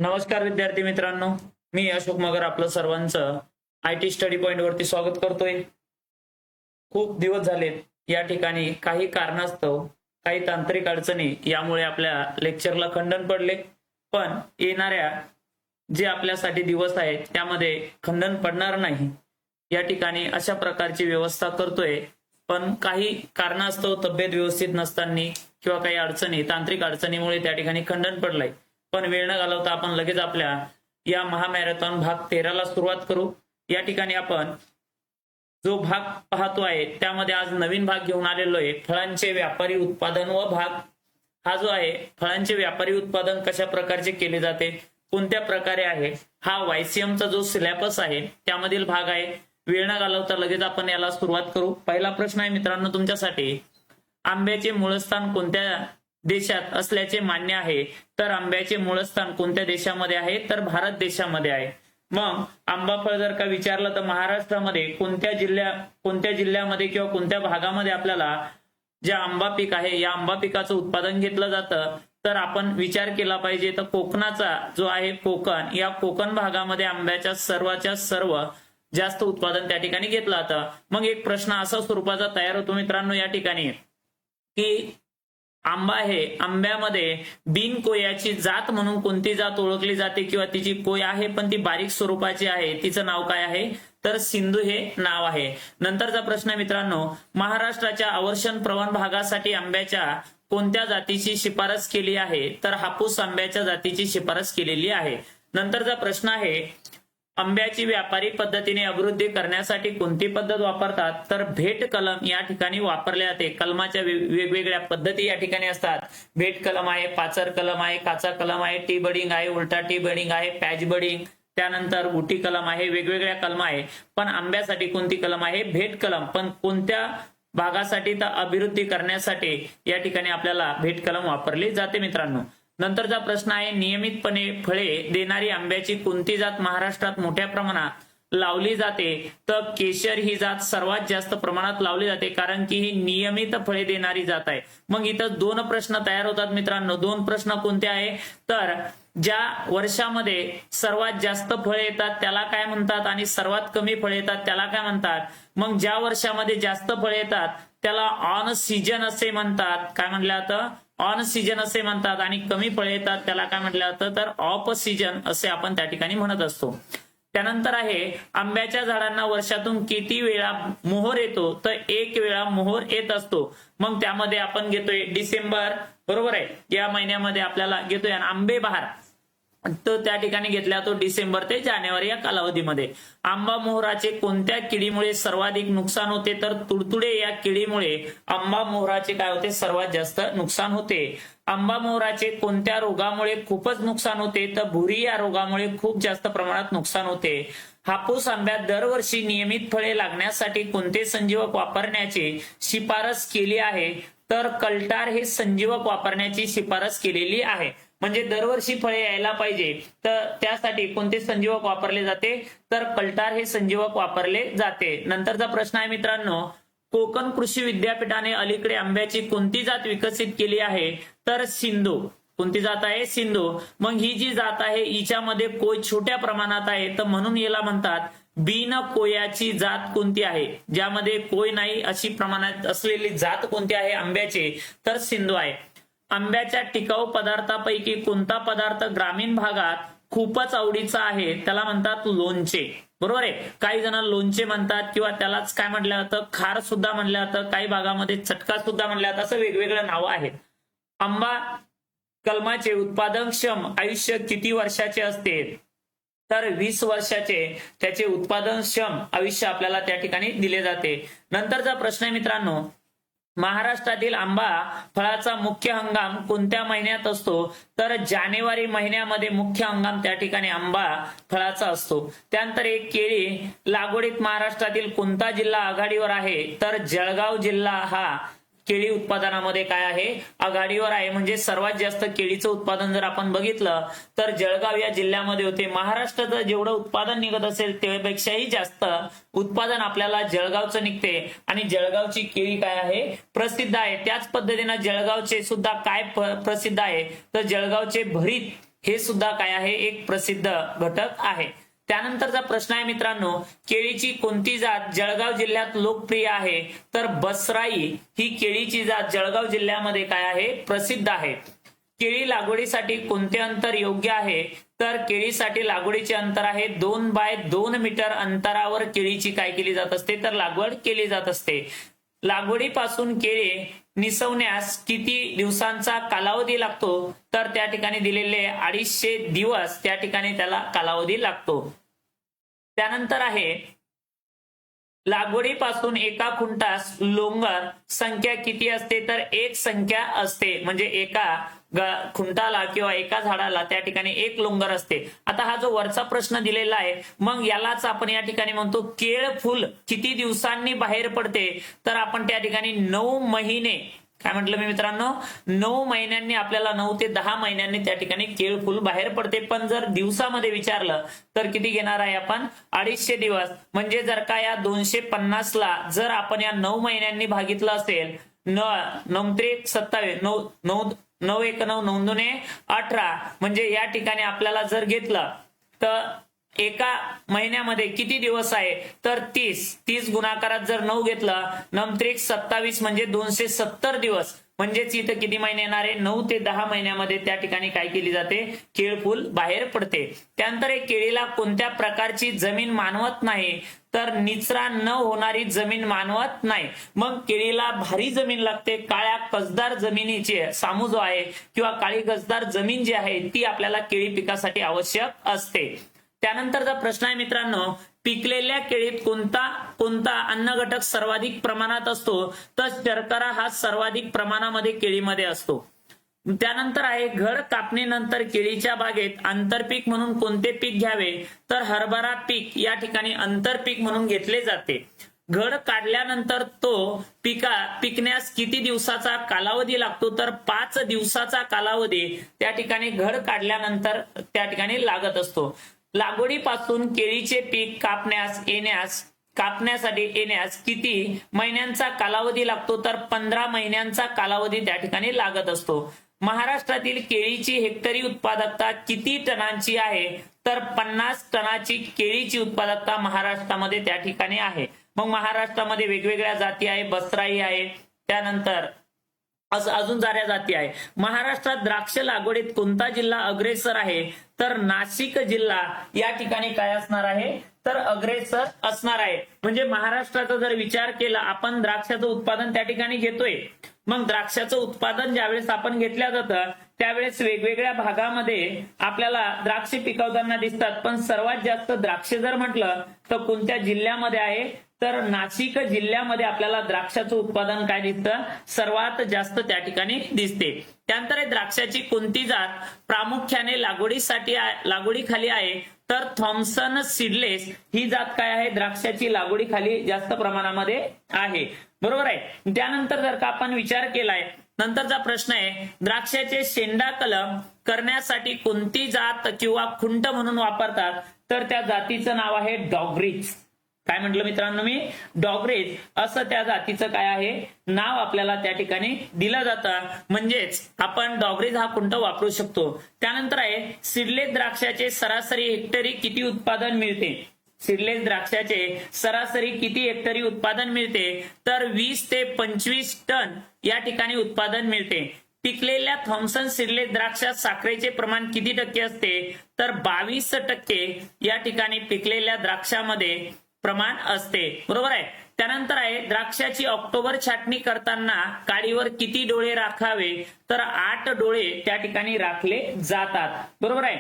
नमस्कार विद्यार्थी मित्रांनो, मी अशोक मगर आपलं सर्वांचं IT स्टडी पॉइंट वरती स्वागत करतोय। खूप दिवस झालेत या ठिकाणी काही कारणास्तव काही तांत्रिक अडचणी यामुळे आपल्या लेक्चरला खंडन पडले, पण येणाऱ्या जे आपल्यासाठी दिवस आहेत त्यामध्ये खंडन पडणार नाही। या ठिकाणी अशा प्रकारची व्यवस्था करतोय, पण काही कारणास्तव तब्येत व्यवस्थित नसताना किंवा काही अडचणी तांत्रिक अडचणीमुळे त्या ठिकाणी खंडन पडलंय। पण वेळ न घालवता आपण लगेच आपल्या या महामॅरेथॉन भाग 13 ला सुरुवात करू। या ठिकाणी आपण जो भाग पाहतो आहे त्यामध्ये आज नवीन भाग घेऊन आलेलो आहे, फळांचे व्यापारी उत्पादन व भाग। हा जो आहे फळांचे व्यापारी उत्पादन कशा प्रकारचे केले जाते, कोणत्या प्रकारे आहे, हा YCM चा जो सिलेबस आहे त्यामधील भाग आहे। वेळ न घालवता लगेच आपण याला सुरुवात करू। पहिला प्रश्न आहे मित्रांनो तुमच्यासाठी, आंब्याचे मूळस्थान कोणत्या देशात असल्याचे मान्य आहे? तर आंब्याचे मूळस्थान कोणत्या देशामध्ये आहे? तर भारत देशामध्ये आहे। मग आंबा फळ जर का विचारलं तर महाराष्ट्रामध्ये कोणत्या जिल्ह्यामध्ये किंवा कोणत्या भागामध्ये आपल्याला जे आंबा पीक आहे या आंबा पिकाचं उत्पादन घेतलं जातं? तर आपण विचार केला पाहिजे तर कोकणाचा जो आहे कोकण, या कोकण भागामध्ये आंब्याच्या सर्व जास्त उत्पादन त्या ठिकाणी घेतलं जातं। मग एक प्रश्न असा स्वरूपाचा तयार होतो मित्रांनो या ठिकाणी की आंबा आहे, आंब्यामध्ये बिन कोयाची जात म्हणून कोणती जात ओळखली जाते किंवा तिची कोय आहे पण ती बारीक स्वरूपाची आहे, तिचं नाव काय आहे? तर सिंधू हे नाव आहे। नंतरचा प्रश्न आहे मित्रांनो, महाराष्ट्राच्या अवर्षण प्रवण भागासाठी आंब्याच्या कोणत्या जातीची शिफारस केली आहे? तर हापूस आंब्याच्या जातीची शिफारस केलेली आहे। नंतरचा प्रश्न आहे, आंब्याची व्यापारी पद्धतीने अभिवृद्धी करण्यासाठी कोणती पद्धत वापरतात? तर भेट कलम या ठिकाणी वापरले जाते। कलमाच्या वेगवेगळ्या पद्धती या ठिकाणी असतात। भेट कलम आहे, पाचर कलम आहे, काचा कलम आहे, टी बडिंग आहे, उलटा टी बडिंग आहे, पॅच बडिंग, त्यानंतर उटी कलम आहे, वेगवेगळ्या कलम आहे। पण आंब्यासाठी कोणती कलम आहे? भेट कलम। पण कोणत्या भागासाठी तर अभिवृद्धी करण्यासाठी या ठिकाणी आपल्याला भेट कलम वापरली जाते मित्रांनो। नंतरचा प्रश्न आहे, नियमितपणे फळे देणारी आंब्याची कोणती जात महाराष्ट्रात मोठ्या प्रमाणात लावली जाते? तर केशर ही जात सर्वात जास्त प्रमाणात लावली जाते, कारण की ही नियमित फळे देणारी जात आहे। मग इथं दोन प्रश्न तयार होतात मित्रांनो। दोन प्रश्न कोणते आहे? तर ज्या वर्षामध्ये सर्वात जास्त फळे येतात त्याला काय म्हणतात आणि सर्वात कमी फळे येतात त्याला काय म्हणतात? मग ज्या वर्षामध्ये जास्त फळे येतात त्याला ऑन सीजन असे म्हणतात। काय म्हटलं जातं? ऑन सीजन असे म्हणतात। आणि कमी फळे येतात त्याला काय म्हटलं जातं? तर ऑफ सीजन असे आपण त्या ठिकाणी म्हणत असतो। त्यानंतर आहे, आंब्याच्या झाडांना वर्षातून किती वेळा मोहर येतो? तर एक वेळा मोहर येत असतो। मग त्यामध्ये आपण घेतोय डिसेंबर, बरोबर आहे, या महिन्यामध्ये आपल्याला घेतोय। आणि आंबे बहार तर त्या ठिकाणी घेतला तो डिसेंबर ते जानेवारी या कालावधीमध्ये। आंबा मोहराचे कोणत्या किडीमुळे सर्वाधिक नुकसान होते? तर तुडतुडे या किडीमुळे आंबा मोहराचे काय होते? सर्वात जास्त नुकसान होते। आंबा मोहराचे कोणत्या रोगामुळे खूपच नुकसान होते? तर भुरी या रोगामुळे खूप जास्त प्रमाणात नुकसान होते। हापूस आंब्यात दरवर्षी नियमित फळे लागण्यासाठी कोणते संजीवक वापरण्याची शिफारस केली आहे? तर कल्टार हे संजीवक वापरण्याची शिफारस केलेली आहे। म्हणजे दरवर्षी फळे यायला पाहिजे तर त्यासाठी कोणते संजीवक वापरले जाते? तर कल्टार हे संजीवक वापरले जाते। नंतरचा प्रश्न आहे मित्रांनो, कोकण कृषी विद्यापीठाने अलीकडे आंब्याची कोणती जात विकसित केली आहे? तर सिंधू। कोणती जात आहे? सिंधू। मग ही जी जात आहे हिच्यामध्ये कोय छोट्या प्रमाणात आहे, तर म्हणून याला म्हणतात बिन कोयाची जात कोणती आहे? ज्यामध्ये कोय नाही अशी प्रमाणात असलेली जात कोणती आहे आंब्याची? तर सिंधू आहे। आंब्याच्या टिकाऊ पदार्थापैकी कोणता पदार्थ ग्रामीण भागात खूपच आवडीचा आहे? त्याला म्हणतात लोणचे, बरोबर आहे। काही जण लोणचे म्हणतात किंवा त्यालाच काय म्हटलं जातं? खार सुद्धा म्हणलं जातं, काही भागामध्ये चटका सुद्धा म्हणलं जातं, असं वेगवेगळं नावं आहेत। आंबा कलमाचे उत्पादनक्षम आयुष्य किती वर्षाचे असते? तर 20 वर्षाचे त्याचे उत्पादनक्षम आयुष्य आपल्याला त्या ठिकाणी दिले जाते। नंतरचा प्रश्न आहे मित्रांनो, महाराष्ट्रातील आंबा फळाचा मुख्य हंगाम कोणत्या महिन्यात असतो? तर जानेवारी महिन्यामध्ये मुख्य हंगाम त्या ठिकाणी आंबा फळाचा असतो। त्यानंतर एक, केळी लागवडीत महाराष्ट्रातील कोणता जिल्हा आघाडीवर आहे? तर जळगाव जिल्हा हा केळी उत्पादनामध्ये काय आहे? आघाडीवर आहे। म्हणजे सर्वात जास्त केळीचं उत्पादन जर आपण बघितलं तर जळगाव या जिल्ह्यामध्ये होते। महाराष्ट्राचं जेवढं उत्पादन निघत असेल त्यापेक्षाही जास्त उत्पादन आपल्याला जळगावचं निघते आणि जळगावची केळी काय आहे? प्रसिद्ध आहे। त्याच पद्धतीने जळगावचे सुद्धा काय प्रसिद्ध आहे? तर जळगावचे भरीत हे सुद्धा काय आहे, एक प्रसिद्ध घटक आहे. त्यानंतरचा प्रश्न आहे मित्रांनो, केळीची कोणती जात जळगाव जिल्ह्यात लोकप्रिय आहे? तर बसराई ही केळीची जात जळगाव जिल्ह्यामध्ये काय आहे, प्रसिद्ध आहे. केळी लागवडीसाठी कोणते अंतर योग्य आहे? तर केळीसाठी लागवडीचे अंतर आहे 2 बाय 2 मीटर अंतरावर केळीची काय केली जात असते, तर लागवड केली जात असते. लागवडीपासून केळी निसवण्यास किती दिवसांचा कालावधी लागतो? तर त्या ठिकाणी दिलेले 250 दिवस त्या ठिकाणी त्याला कालावधी लागतो. त्यानंतर आहे, लागवडीपासून एका खुंटास लोंगर संख्या किती असते? तर 1 संख्या असते. म्हणजे एका खुंटाला किंवा एका झाडाला त्या ठिकाणी 1 लोंगर असते. आता हा जो वरचा प्रश्न दिलेला आहे, मग यालाच आपण या ठिकाणी म्हणतो केळ फुल किती दिवसांनी बाहेर पडते? तर आपण त्या ठिकाणी 9 महिने, काय म्हटलं मी मित्रांनो, 9 महिन्यांनी, आपल्याला 9 ते 10 महिन्यांनी त्या ठिकाणी केळ फुल बाहेर पडते. पण जर दिवसामध्ये विचारलं तर किती घेणार आहे आपण? 250 दिवस. म्हणजे जर का या 250 ला जर आपण या 9 महिन्यांनी भागितलं असेल, 9 त्रिक 27, 9 1 9 9 2 18, म्हणजे या ठिकाणी आपल्याला जर घेतलं तर एका महिन्यामध्ये किती दिवस आहे? तर 30 गुणाकारात जर 9 घेतलं, 9 त्रिक 27 म्हणजे 270 दिवस. म्हणजेच इथं किती महिने येणार आहे? 9 ते 10 महिन्यामध्ये त्या ठिकाणी काय केली जाते? केळ फुल बाहेर पडते. त्यानंतर एक केळीला कोणत्या प्रकारची जमीन मानवत नाही? तर निचरा न होणारी जमीन मानवत नाही. मग केळीला भारी जमीन लागते. काळ्या कसदार जमिनीचे सामू जो आहे किंवा काळी कसदार जमीन जी आहे ती आपल्याला केळी पिकासाठी आवश्यक असते. त्यानंतरचा प्रश्न आहे मित्रांनो, पिकलेल्या केळीत कोणता अन्न घटक सर्वाधिक प्रमाणात असतो? तर शर्करा हा सर्वाधिक प्रमाणामध्ये केळीमध्ये असतो. त्यानंतर आहे, घड कापणीनंतर केळीच्या बागेत आंतरपीक म्हणून कोणते पीक घ्यावे? तर हरभरा पीक या ठिकाणी आंतरपीक म्हणून घेतले जाते. घड काढल्यानंतर तो पिकण्यास किती दिवसाचा कालावधी लागतो? तर 5 दिवसाचा कालावधी त्या ठिकाणी घड काढल्यानंतर त्या ठिकाणी लागत असतो. लागवडीपासून केळीचे पीक कापण्यासाठी येण्यास किती महिन्यांचा कालावधी लागतो? तर 15 महिन्यांचा कालावधी त्या ठिकाणी लागत असतो. महाराष्ट्रातील केळीची हेक्टरी उत्पादकता किती टनांची आहे? तर 50 टनाची केळीची उत्पादकता महाराष्ट्रामध्ये त्या ठिकाणी आहे. मग महाराष्ट्रामध्ये वेगवेगळ्या जाती आहे, बसराई आहे, त्यानंतर अजून साऱ्या जाती आहे. महाराष्ट्रात द्राक्ष लागवडीत कोणता जिल्हा अग्रेसर आहे? तर नाशिक जिल्हा या ठिकाणी काय असणार आहे? तर अग्रेसर असणार आहे. म्हणजे महाराष्ट्राचा जर विचार केला, आपण द्राक्षाचं उत्पादन त्या ठिकाणी घेतोय. मग द्राक्षाचं उत्पादन ज्यावेळेस आपण घेतल्या जातं त्यावेळेस वेगवेगळ्या भागामध्ये आपल्याला द्राक्ष पिकवताना दिसतात. पण सर्वात जास्त द्राक्ष जर म्हटलं तर कोणत्या जिल्ह्यामध्ये आहे? तर नाशिक जिल्ह्यामध्ये आपल्याला द्राक्षाचं उत्पादन काय दिसतं? सर्वात जास्त त्या ठिकाणी दिसते. त्यानंतर द्राक्षाची कोणती जात प्रामुख्याने लागवडीखाली आहे? तर थॉम्सन सीडलेस ही जात काय आहे? द्राक्षाची लागवडीखाली जास्त प्रमाणामध्ये आहे. बरोबर आहे. त्यानंतर जर का आपण विचार केलाय, नंतरचा प्रश्न आहे, द्राक्षाचे शेंडा कलम करण्यासाठी कोणती जात किंवा खुंट म्हणून वापरतात? तर त्या जातीचं नाव आहे डॉग्रीज. काय म्हटलं मित्रांनो मी? डॉग्रीज असं त्या जातीचं काय आहे? नाव आपल्याला त्या ठिकाणी दिलं जातं. म्हणजेच आपण डॉग्रीज हा खुंट वापरू शकतो. त्यानंतर आहे, सीडलेस द्राक्षाचे सरासरी हेक्टरी किती उत्पादन मिळते? सीडलेस द्राक्षाचे सरासरी किती हेक्टरी उत्पादन मिळते? तर 20 ते 25 टन या ठिकाणी उत्पादन मिळते. पिकलेल्या थॉम्सन सीडलेस द्राक्षात साखरेचे प्रमाण किती टक्के असते? तर 22% या ठिकाणी पिकलेल्या द्राक्षामध्ये प्रमाण असते. बरोबर आहे. त्यानंतर आहे, द्राक्षाची ऑक्टोबर छाटणी करताना काडीवर किती डोळे राखावे? तर 8 डोळे त्या ठिकाणी राखले जातात. बरोबर आहे.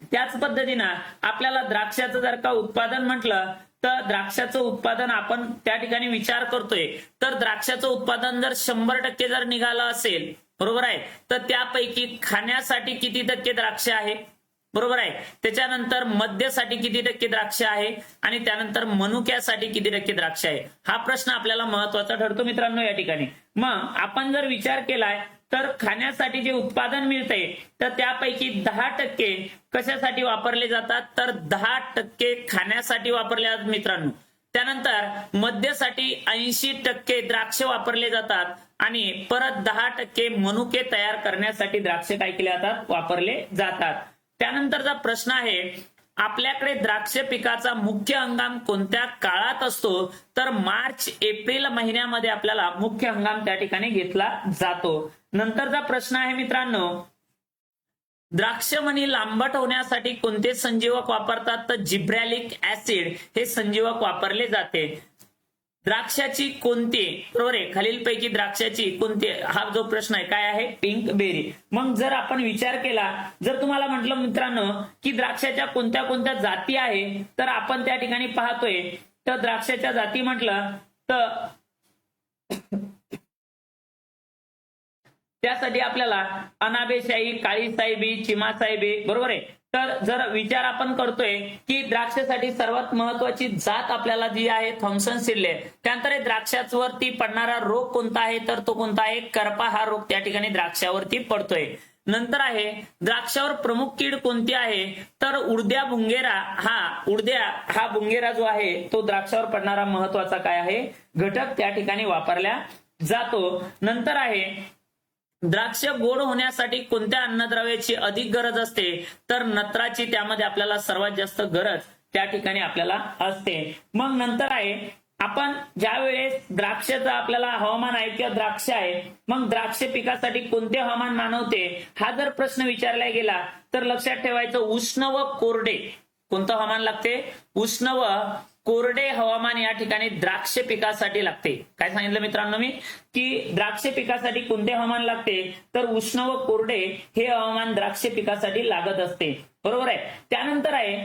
त्याच पद्धतीनं आपल्याला द्राक्षाचं जर का उत्पादन म्हटलं तर द्राक्षाचं उत्पादन आपण त्या ठिकाणी विचार करतोय, तर द्राक्षाचं उत्पादन जर 100% जर निघालं असेल, बरोबर आहे, तर त्यापैकी खाण्यासाठी किती टक्के द्राक्ष आहे? बरोबर आहे. त्याच्यानंतर मद्यासाठी किती टक्के द्राक्ष आहे आणि त्यानंतर मनुक्यासाठी किती टक्के द्राक्ष आहे? हा प्रश्न आपल्याला महत्वाचा ठरतो मित्रांनो या ठिकाणी. मग आपण जर विचार केलाय तर खाण्यासाठी जे उत्पादन मिळते तर त्यापैकी 10% कशासाठी वापरले जातात? तर 10% खाण्यासाठी वापरले जातात मित्रांनो. त्यानंतर मद्यासाठी 80% द्राक्ष वापरले जातात आणि परत 10% मनुके तयार करण्यासाठी द्राक्ष काय केले जातात, वापरले जातात. त्यानंतरचा प्रश्न आहे, आपल्याकडे द्राक्ष पिकाचा मुख्य हंगाम कोणत्या काळात असतो, तर मार्च एप्रिल महिन्यामध्ये आपल्याला मुख्य हंगाम त्या ठिकाणी घेतला जातो. नंतरचा प्रश्न आहे मित्रांनो, द्राक्षमणी लांबट होण्यासाठी कोणते संजीवक वापरतात, तर जिब्रॅलिक ऍसिड हे संजीवक वापरले जाते. द्राक्षाची कोणती, बरोबर आहे, खालीलपैकी द्राक्षाची कोणती, हा जो प्रश्न आहे काय आहे, पिंक बेरी. मग जर आपण विचार केला, जर तुम्हाला म्हटलं मित्रांनो की द्राक्षाच्या कोणत्या कोणत्या जाती आहे, तर आपण त्या ठिकाणी पाहतोय, तर द्राक्षाच्या जाती म्हटलं तर त्यासाठी आपल्याला अनाबेशाही, काळी साहेबी, चिमा साहेबी, बरोबर आहे. तर जर विचार आपण करतोय की द्राक्षासाठी सर्वात महत्वाची जात आपल्याला जी आहे थॉम्सन सीडले. त्यानंतर द्राक्षावरती पडणारा रोग कोणता आहे, तर तो कोणता आहे, करपा हा रोग त्या ठिकाणी द्राक्षावरती पडतोय. नंतर आहे, द्राक्षावर प्रमुख कीड कोणती आहे, तर उडद्या भुंगेरा हा भुंगेरा जो आहे तो द्राक्षावर पडणारा महत्वाचा काय आहे, घटक त्या ठिकाणी वापरला जातो. नंतर आहे, द्राक्ष गोड होण्यासाठी कोणत्या अन्नद्रव्याची अधिक गरज असते, तर नत्राची त्यामध्ये आपल्याला सर्वात जास्त गरज त्या ठिकाणी आपल्याला असते. मग नंतर आहे, आपण ज्या वेळेस द्राक्षाचा आपल्याला हवामान आहे किंवा द्राक्ष आहे, मग द्राक्ष पिकासाठी कोणते हवामान मानवते, हा जर प्रश्न विचारला गेला तर लक्षात ठेवायचं उष्ण व कोरडे. कोणतं हवामान लागते, उष्ण व कोरडे हवामान या ठिकाणी द्राक्ष पिकासाठी लागते. काय सांगितलं मित्रांनो मी, की द्राक्ष पिकासाठी कोणते हवामान लागते, तर उष्ण व कोरडे हे हवामान द्राक्ष पिकासाठी लागत असते, बरोबर आहे. त्यानंतर आहे,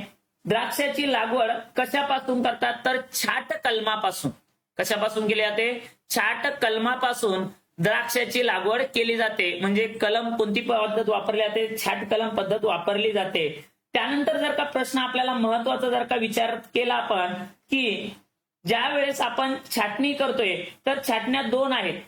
द्राक्षाची लागवड कशापासून करतात, तर छाट कलमापासून. कशापासून केली जाते, छाट कलमापासून द्राक्षाची लागवड केली जाते. म्हणजे कलम कोणती पद्धत वापरली जाते, छाट कलम पद्धत वापरली जाते. त्यानंतर जर का प्रश्न आपल्याला महत्वाचा जर का विचार केला आपण, की ज्या वेळेस आपण छाटणी करतोय तर छाटण्या 2 आहेत.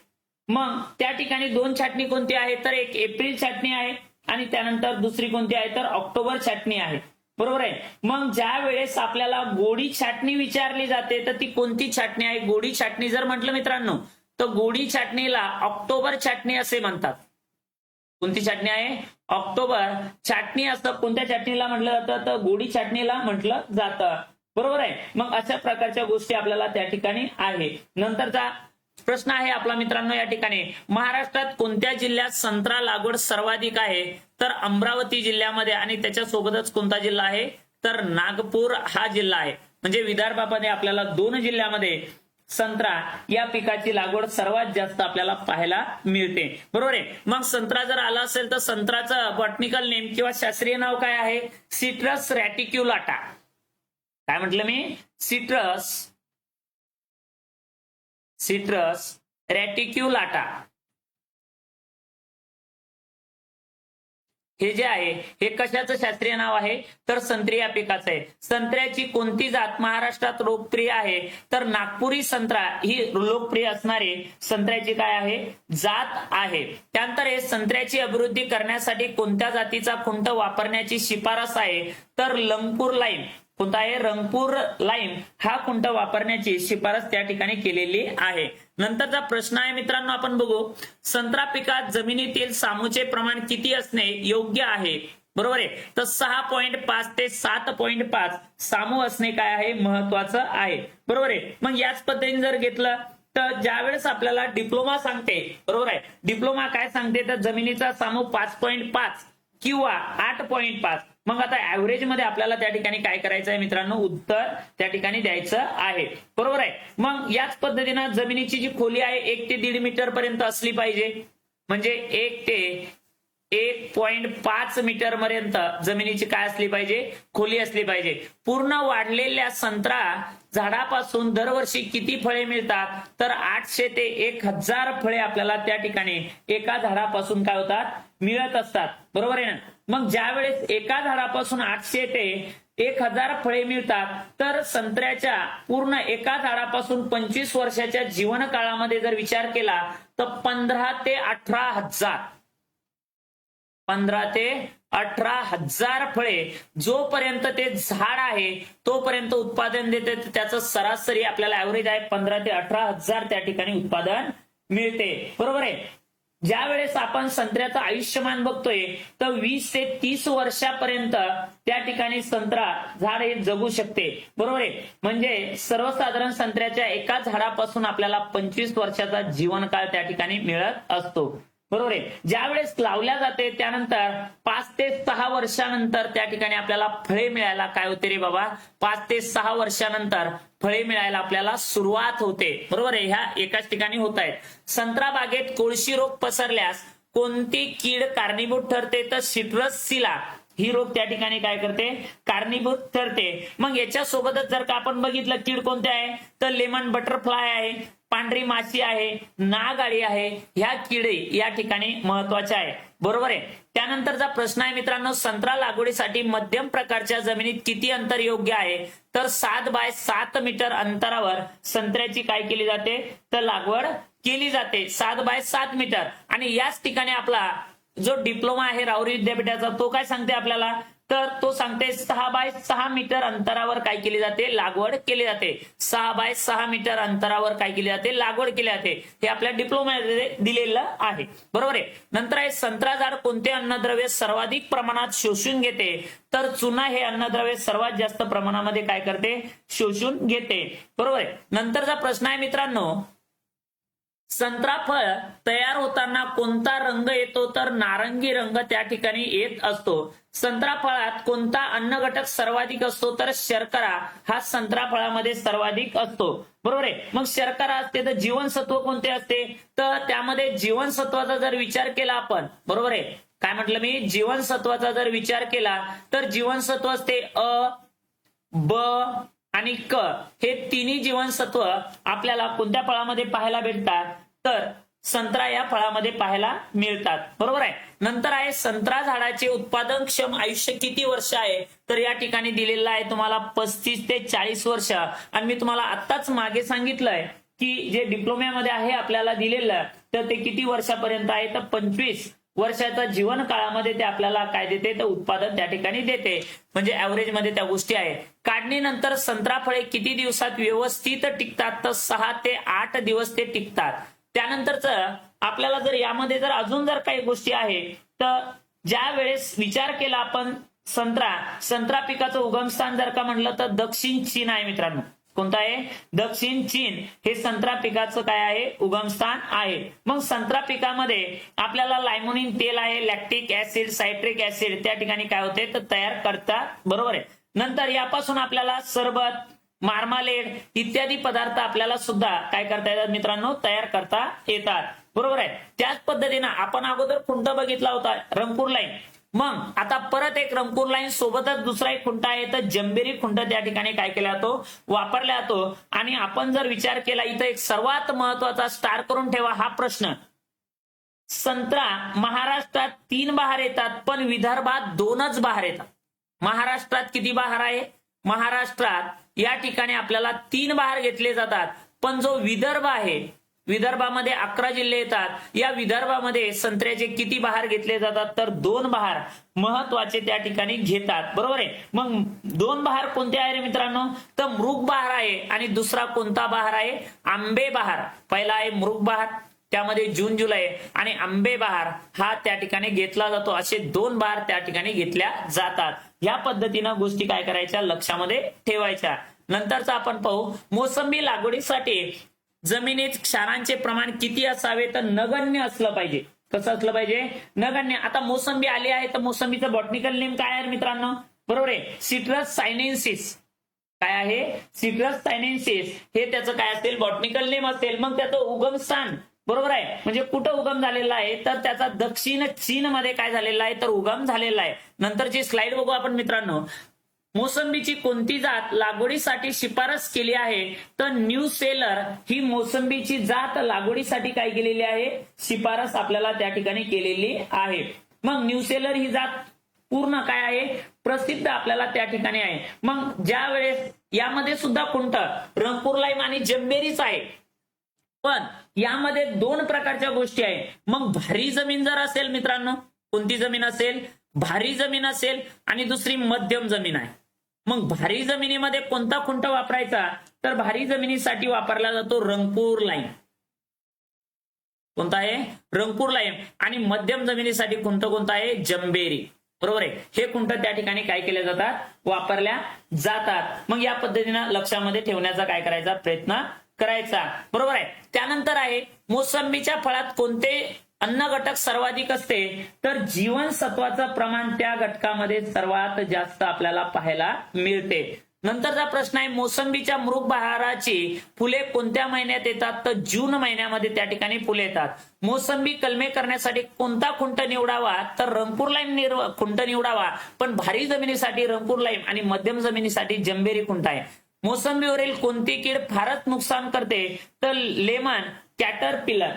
मग त्या ठिकाणी 2 छाटणी कोणती आहे, तर एक एप्रिल छाटणी आहे आणि त्यानंतर दुसरी कोणती आहे, तर ऑक्टोबर छाटणी आहे, बरोबर आहे. मग ज्या वेळेस आपल्याला गोडी छाटणी विचारली जाते तर ती कोणती छाटणी आहे, गोडी छाटणी जर म्हटलं मित्रांनो तर गोडी छाटणीला ऑक्टोबर छाटणी असे म्हणतात. कोणती छाटणी आहे, ऑक्टोबर छाटणी असतं. कोणत्या छाटणीला म्हटलं जातं, तर गोडी छाटणीला म्हटलं जातं, बरोबर आहे. मग अशा प्रकारच्या गोष्टी आपल्याला त्या ठिकाणी आहे. नंतरचा प्रश्न आहे आपला मित्रांनो या ठिकाणी, महाराष्ट्रात कोणत्या जिल्ह्यात संत्रा लागवड सर्वाधिक आहे, तर अमरावती जिल्ह्यामध्ये. आणि त्याच्यासोबतच कोणता जिल्हा आहे, तर नागपूर हा जिल्हा आहे. म्हणजे विदर्भामध्ये आपल्याला 2 जिल्ह्यामध्ये संत्रा या पिकाची लागवड सर्वात जास्त आपल्याला पाहायला मिळते, बरोबर आहे. मग संत्रा जर आला असेल तर संत्र्याचं बॉटनिकल नेम किंवा शास्त्रीय नाव काय आहे, सिट्रस रॅटिक्युलाटा. काय म्हटलं मी, सिट्रस रॅटिक्युलाटा हे जे आहे हे कशाचं शास्त्रीय नाव आहे, तर संत्री या पिकाचं आहे. संत्र्याची कोणती जात महाराष्ट्रात लोकप्रिय आहे, तर नागपुरी संत्रा ही लोकप्रिय असणारी संत्र्याची काय आहे, जात आहे. त्यानंतर हे संत्र्याची अभिवृद्धी करण्यासाठी कोणत्या जातीचा खुंट वापरण्याची शिफारस आहे, तर रंगपूर लाईम. कोणता आहे, रंगपूर लाईम हा खुंट वापरण्याची शिफारस त्या ठिकाणी केलेली आहे. नंतरचा प्रश्न आहे मित्रांनो, आपण बघू, संत्रा पिकात जमिनीतील सामूचे प्रमाण किती असणे योग्य आहे, बरोबर आहे. तर 6.5 ते 7.5 सामू असणे काय आहे, महत्वाचं आहे, बरोबर आहे. मग याच पद्धतीने जर घेतलं तर ज्यावेळेस आपल्याला डिप्लोमा सांगते, बरोबर आहे, डिप्लोमा काय सांगते, तर जमिनीचा सामू 5.5 किंवा 8.5. मग आता ऍव्हरेज मध्ये आपल्याला त्या ठिकाणी काय करायचं आहे मित्रांनो, उत्तर त्या ठिकाणी द्यायचं आहे, बरोबर आहे. मग याच पद्धतीनं जमिनीची जी खोली आहे 1 ते 1.5 मीटर पर्यंत असली पाहिजे. म्हणजे 1 ते 1.5 मीटर पर्यंत जमिनीची काय असली पाहिजे, खोली असली पाहिजे. पूर्ण वाढलेल्या संत्रा झाडापासून दरवर्षी किती फळे मिळतात, तर 800 ते 1000 फळे आपल्याला त्या ठिकाणी एका झाडापासून काय होतात, मिळत असतात, बरोबर आहे ना. मग ज्या वेळेस एका झाडापासून 800 ते 1000 फळे मिळतात, तर संत्र्याच्या पूर्ण एका झाडापासून 25 वर्षाच्या जीवन काळामध्ये जर विचार केला तर 15 ते 18,000 फळे जोपर्यंत ते झाड आहे तोपर्यंत उत्पादन देते. त्याचं सरासरी आपल्याला ऍव्हरेज आहे 15 ते 18,000 त्या ठिकाणी उत्पादन मिळते, बरोबर आहे. ज्या वेळेस आपण संत्र्याचं आयुष्यमान बघतोय तर 20 ते 30 वर्षापर्यंत त्या ठिकाणी संत्रा झाड हे जगू शकते, बरोबर आहे. म्हणजे सर्वसाधारण संत्र्याच्या एका झाडापासून आपल्याला 25 वर्षाचा जीवनकाळ त्या ठिकाणी मिळत असतो, बरोबर आहे. ज्या वेळेस लावल्या जाते त्यानंतर 5 ते 6 वर्षानंतर त्या ठिकाणी आपल्याला फळे मिळायला काय होते रे बाबा, 5 ते 6 वर्षानंतर फळे मिळायला आपल्याला सुरुवात होते, बरोबर आहे. ह्या एकाच ठिकाणी होत आहेत. संत्रा बागेत कोळशी रोग पसरल्यास कोणती कीड कारणीभूत ठरते, तर सिट्रस ही रोग त्या ठिकाणी काय करते, कारणीभूत ठरते. मग याच्यासोबतच जर का आपण बघितलं कीड कोणत्या आहे, तर लेमन बटरफ्लाय आहे, पांढरी माशी आहे, नागाळी आहे, ह्या किडे या ठिकाणी महत्वाच्या आहे, बरोबर आहे. त्यानंतरचा प्रश्न आहे मित्रांनो, संत्रा लागवडीसाठी मध्यम प्रकारच्या जमिनीत किती अंतर योग्य आहे, तर 7 बाय 7 मीटर अंतरावर संत्र्याची काय केली जाते, तर लागवड केली जाते, 7 बाय 7 मीटर. आणि याच ठिकाणी आपला जो डिप्लोमा आहे राहुरी विद्यापीठाचा तो काय सांगते आपल्याला, तर तो सांगते 6 बाय 6 मीटर अंतरावर काय केली जाते, लागवड केली जाते. 6 बाय 6 मीटर अंतरावर काय केली जाते, लागवड केली जाते. हे आपल्या डिप्लोमामध्ये दिलेलं आहे, बरोबर आहे. नंतर आहे संत्रा झाड कोणते अन्नद्रव्य सर्वाधिक प्रमाणात शोषून घेते, तर चुना हे अन्नद्रव्य सर्वात जास्त प्रमाणामध्ये काय करते, शोषून घेते, बरोबर आहे. नंतरचा प्रश्न आहे मित्रांनो, संत्रा फळ तयार होताना कोणता रंग येतो, तर नारंगी रंग त्या ठिकाणी येत असतो. संत्रा फळात कोणता अन्न घटक सर्वाधिक असतो, तर शर्करा हा संत्रा फळामध्ये सर्वाधिक असतो, बरोबर आहे. मग शर्करा असते तर जीवनसत्व कोणते असते, तर त्यामध्ये जीवनसत्वाचा जर विचार केला आपण, बरोबर आहे, काय म्हटलं मी, जीवनसत्वाचा जर विचार केला तर जीवनसत्व असते अ, ब आणि क, हे तिन्ही जीवनसत्व आपल्याला कोणत्या फळामध्ये पाहायला भेटतात, तर संत्रा या फळामध्ये पाहायला मिळतात, बरोबर आहे. नंतर आहे संत्रा झाडाचे उत्पादनक्षम आयुष्य किती वर्ष आहे, तर या ठिकाणी दिलेलं आहे तुम्हाला 35 ते 40 वर्ष. आणि मी तुम्हाला आत्ताच मागे सांगितलंय की जे डिप्लोम्यामध्ये आहे आपल्याला दिलेलं तर ते किती वर्षापर्यंत आहे, तर 25 वर्षाचा जीवन काळामध्ये ते आपल्याला काय देते, तर उत्पादन त्या ठिकाणी देते. म्हणजे ऍव्हरेज मध्ये त्या गोष्टी आहेत. काढणीनंतर संत्रा फळे किती दिवसात व्यवस्थित टिकतात, तर 6 ते 8 दिवस ते टिकतात. त्यानंतरच आपल्याला जर यामध्ये जर अजून जर काही गोष्टी आहेत, तर ज्या वेळेस विचार केला आपण संत्रा पिकाचं उगमस्थान जर का म्हटलं तर दक्षिण चीन आहे मित्रांनो. कोणता आहे, दक्षिण चीन हे संत्रा पिकाचं काय आहे, उगमस्थान आहे. मग संत्रा पिकामध्ये आपल्याला लायमोनिन तेल आहे, लॅक्टिक ऍसिड, सायट्रिक ऍसिड त्या ठिकाणी काय होते, तर तयार करतात, बरोबर आहे. नंतर यापासून आपल्याला सरबत, मार्मालेड इत्यादी पदार्थ आपल्याला सुद्धा काय करता येतात मित्रांनो, तयार करता येतात, बरोबर आहे. त्याच पद्धतीनं आपण अगोदर खुंट बघितला होता रंगपूर लाईन, मग आता परत एक रंगपूर लाईन सोबतच दुसरा एक खुंट आहे, तर जंबेरी खुंट त्या ठिकाणी काय केला जातो, वापरला जातो. आणि आपण जर विचार केला इथं एक सर्वात महत्वाचा स्टार करून ठेवा हा प्रश्न, संत्रा महाराष्ट्रात 3 बहार येतात पण विदर्भात 2च बहार येतात. महाराष्ट्रात किती बहार आहे, महाराष्ट्रात या ठिकाणी आपल्याला 3 बहार घेतले जातात, पण जो विदर्भ आहे विदर्भामध्ये 11 जिल्हे येतात. या विदर्भामध्ये संत्र्याचे किती बहार घेतले जातात, तर 2 बहार महत्वाचे त्या ठिकाणी घेतात, बरोबर आहे. मग 2 बहार कोणते आहे रे मित्रांनो, तर मृग बहार आहे आणि दुसरा कोणता बहार आहे, आंबे बहार. पहिला आहे मृग बहार, त्यामध्ये जून जुलै, आणि आंबे बहार हा त्या ठिकाणी घेतला जातो. असे 2 बहार त्या ठिकाणी घेतल्या जातात. या पद्धतीनं गोष्टी काय करायच्या, लक्षामध्ये ठेवायच्या. नंतरचा आपण पाहू, मोसंबी लागवडीसाठी जमिनीत क्षारांचे प्रमाण किती असावे, तर नगण्य असलं पाहिजे. कसं असलं पाहिजे, नगण्य. आता मोसंबी आली आहे तर मोसंबीचं बॉटनिकल नेम काय आहे मित्रांनो, बरोबर आहे, सिट्रस सायनेन्सिस. काय आहे, सिट्रस सायनेन्सिस हे त्याचं काय असेल, बॉटनिकल नेम असेल. मग त्याचं उगमस्थान, बरोबर आहे, म्हणजे कुठं उगम झालेला आहे, तर त्याचा दक्षिण चीन मध्ये काय झालेला आहे, तर उगम झालेला आहे. नंतरची स्लाइड बघू आपण मित्रांनो. मोसंबीची कोणती जात लागवडीसाठी शिफारस केली आहे, तर न्यू सेलर ही मोसंबीची जात लागवडीसाठी काय केलेली आहे, शिफारस आपल्याला त्या ठिकाणी केलेली आहे. मग न्यू सेलर ही जात पूर्ण काय आहे, प्रसिद्ध आपल्याला त्या ठिकाणी आहे. मग ज्या वेळेस यामध्ये सुद्धा खुंट रंगपूर लाईम आणि जंबेरीच आहे, पण यामध्ये 2 प्रकारच्या गोष्टी आहे. मग भारी जमीन जर असेल मित्रांनो, कोणती जमीन असेल, भारी जमीन असेल, आणि दुसरी मध्यम जमीन आहे. मग भारी जमिनीमध्ये कोणता खुंट वापरायचा, तर भारी जमिनीसाठी वापरला जातो रंगपूर लाईन. कोणता आहे? रंगपूर लाईम. आणि मध्यम जमिनीसाठी खुंट कोणता आहे? जंबेरी. बरोबर आहे. हे खुंट त्या ठिकाणी काय केले जातात? वापरल्या जातात. मग या पद्धतीनं लक्षामध्ये ठेवण्याचा काय करायचा? प्रयत्न करायचा. बरोबर आहे. त्यानंतर आहे मोसंबीच्या फळात कोणते अन्न घटक सर्वाधिक असते? तर जीवनसत्वाचं प्रमाण त्या घटकामध्ये सर्वात जास्त आपल्याला पाहायला मिळते. नंतरचा प्रश्न आहे मोसंबीच्या मृग बहाराची फुले कोणत्या महिन्यात येतात? तर जून महिन्यामध्ये त्या ठिकाणी फुले येतात. मोसंबी कलमे करण्यासाठी कोणता खुंट निवडावा? तर रंगपूर लाईम खुंट निवडावा. पण भारी जमिनीसाठी रंगपूर लाईम आणि मध्यम जमिनीसाठी जंबेरी खुंट आहे. मोसंबीवरील कोणती कीड फारच नुकसान करते? तर लेमन कॅटरपिलर.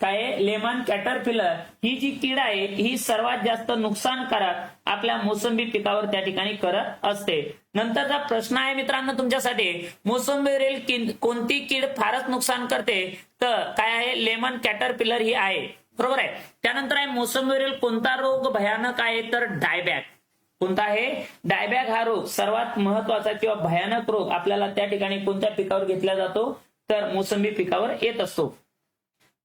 काय आहे? लेमन कॅटरपिलर ही जी कीड आहे ही सर्वात जास्त नुकसानकारक आपल्या मोसंबी पिकावर त्या ठिकाणी करत असते. नंतरचा प्रश्न आहे मित्रांनो तुमच्यासाठी मोसंबीवरील कोणती कीड फारच नुकसान करते? तर काय आहे? लेमन कॅटरपिलर ही आहे. बरोबर आहे. त्यानंतर आहे मोसंबीवरील कोणता रोग भयानक आहे? तर डायबॅक. कोणता आहे? डायबॅक हा रोग सर्वात महत्वाचा किंवा भयानक रोग आपल्याला त्या ठिकाणी कोणत्या पिकावर घेतला जातो? तर मोसंबी पिकावर येत असतो.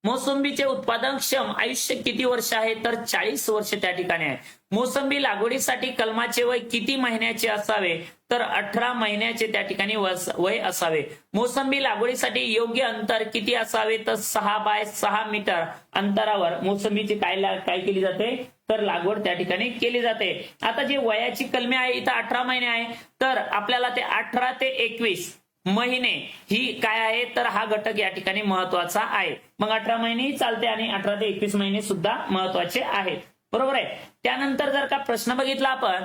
मोसंबीचे उत्पादनक्षम आयुष्य किती वर्ष आहे? तर 40 वर्ष त्या ठिकाणी आहे. मोसंबी लागवडीसाठी कलमाचे वय किती महिन्याचे असावे? तर 18 महिन्याचे त्या ठिकाणी वय असावे. मोसंबी लागवडीसाठी योग्य अंतर किती असावे? तर 6 बाय 6 मीटर अंतरावर मोसंबीची काय केली जाते? तर लागवड त्या ठिकाणी केली जाते. आता जी वयाची कलमे आहे इथं 18 महिने आहे, तर आपल्याला ते 18 ते 21 महिने ही काय आहे? तर हा घटक या ठिकाणी महत्वाचा आहे. मग 18 महिने चालते आणि 18 ते 21 महिने सुद्धा महत्वाचे आहेत. बरोबर आहे. त्यानंतर जर का प्रश्न बघितला आपण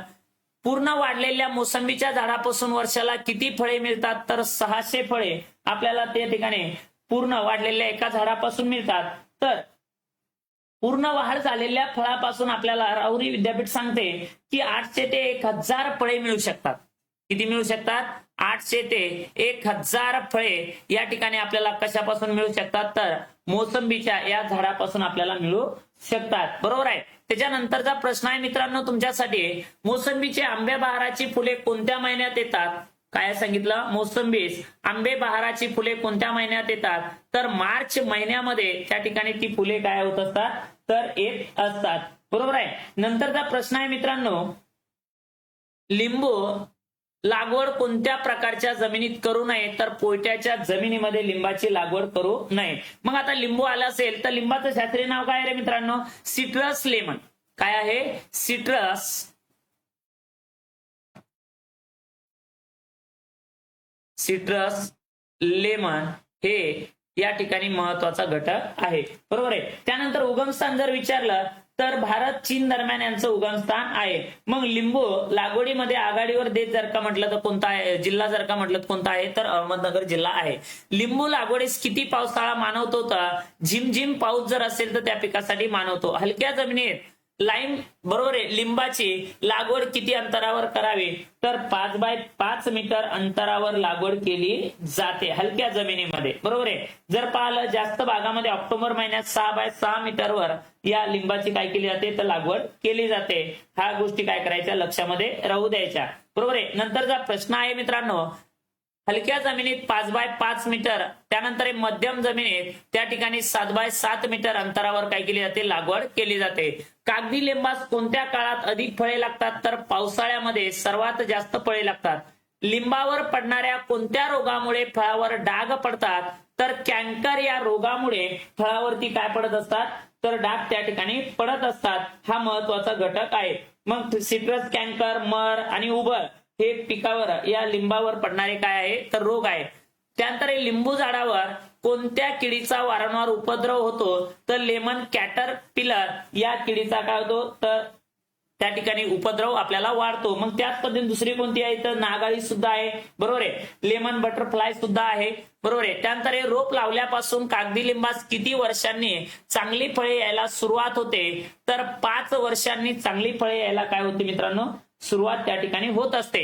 पूर्ण वाढलेल्या मोसंबीच्या झाडापासून वर्षाला किती फळे मिळतात? तर 600 फळे आपल्याला त्या ठिकाणी पूर्ण वाढलेल्या एका झाडापासून मिळतात. तर पूर्ण वाढ झालेल्या फळापासून आपल्याला राहुरी विद्यापीठ सांगते की 800 ते 1000 फळे मिळू शकतात. किती मिळू शकतात? 800 ते 1000 फळे या ठिकाणी आपल्याला कशापासून मिळू शकतात? तर मोसंबीच्या या झाडापासून आपल्याला मिळू शकतात. बरोबर आहे. त्याच्यानंतरचा प्रश्न आहे मित्रांनो तुमच्यासाठी मोसंबीचे आंबे बहाराची फुले कोणत्या महिन्यात येतात? काय सांगितलं? मोसंबीस आंबे बहाराची फुले कोणत्या महिन्यात येतात? तर मार्च महिन्यामध्ये त्या ठिकाणी ती फुले काय होत असतात? तर येत असतात. बरोबर आहे. नंतरचा प्रश्न आहे मित्रांनो लिंबू लागवड कोणत्या प्रकारच्या जमिनीत करू नये? तर पोयट्याच्या जमिनीमध्ये लिंबाची लागवड करू नये. मग आता लिंबू आला असेल तर लिंबाचं शास्त्रीय नाव काय आहे रे मित्रांनो? Citrus lemon. काय आहे? सिट्रस लेमन हे या ठिकाणी महत्वाचा घटक आहे. बरोबर आहे. त्यानंतर उगमस्थान जर विचारलं तर भारत चीन दरम्यान यांचं उगमस्थान आहे. मग लिंबू लागवडीमध्ये आघाडीवर देश जर का म्हटलं तर कोणता आहे? जिल्हा जर का म्हटलं तर कोणता आहे? तर अहमदनगर जिल्हा आहे. लिंबू लागवडीस किती पावसाळा मानवतो? तर झिमझिम पाऊस जर असेल तर त्या पिकासाठी मानवतो. हलक्या जमिनीत लाईम बरोबर आहे लिंबाची लागवड किती अंतरावर करावी? तर 5 बाय 5 मीटर अंतरावर लागवड केली जाते हलक्या जमिनीमध्ये. बरोबर आहे. जर पाहिलं जास्त भागामध्ये ऑक्टोबर महिन्यात 6 बाय 6 मीटरवर या लिंबाची काय केली जाते? तर लागवड केली जाते. ह्या गोष्टी काय करायच्या? लक्षामध्ये राहू द्यायच्या. बरोबर आहे. नंतरचा प्रश्न आहे मित्रांनो हलक्या जमिनीत 5 बाय 5 मीटर त्यानंतर मध्यम जमिनीत त्या ठिकाणी 7 बाय 7 मीटर अंतरावर काय केली जाते? लागवड केली जाते. कागदी लिंबास कोणत्या काळात अधिक फळे लागतात? तर पावसाळ्यामध्ये सर्वात जास्त फळे लागतात. लिंबावर पडणाऱ्या कोणत्या रोगामुळे फळावर डाग पडतात? तर कॅन्कर या रोगामुळे फळावरती काय पडत असतात? तर डाग त्या ठिकाणी पडत असतात. हा महत्वाचा घटक आहे. मग सिट्रस कॅन्कर, मर आणि उबर हे पिकावर या लिंबावर पडणारे काय आहे? तर रोग आहे. त्यानंतर लिंबू झाडावर कोणत्या किडीचा वारंवार उपद्रव होतो? तर लेमन कॅटरपिलर या किडीचा काय होतो? तर त्या ठिकाणी उपद्रव आपल्याला वाढतो. मग त्याच पद्धतीने दुसरी कोणती आहे? तर नागाळी सुद्धा आहे. बरोबर आहे. लेमन बटरफ्लाय सुद्धा आहे. बरोबर आहे. त्यानंतर हे रोप लावल्यापासून कागदी लिंबास किती वर्षांनी चांगली फळे यायला सुरुवात होते? तर 5 वर्षांनी चांगली फळे यायला काय होते मित्रांनो? सुरुवात त्या ठिकाणी होत असते.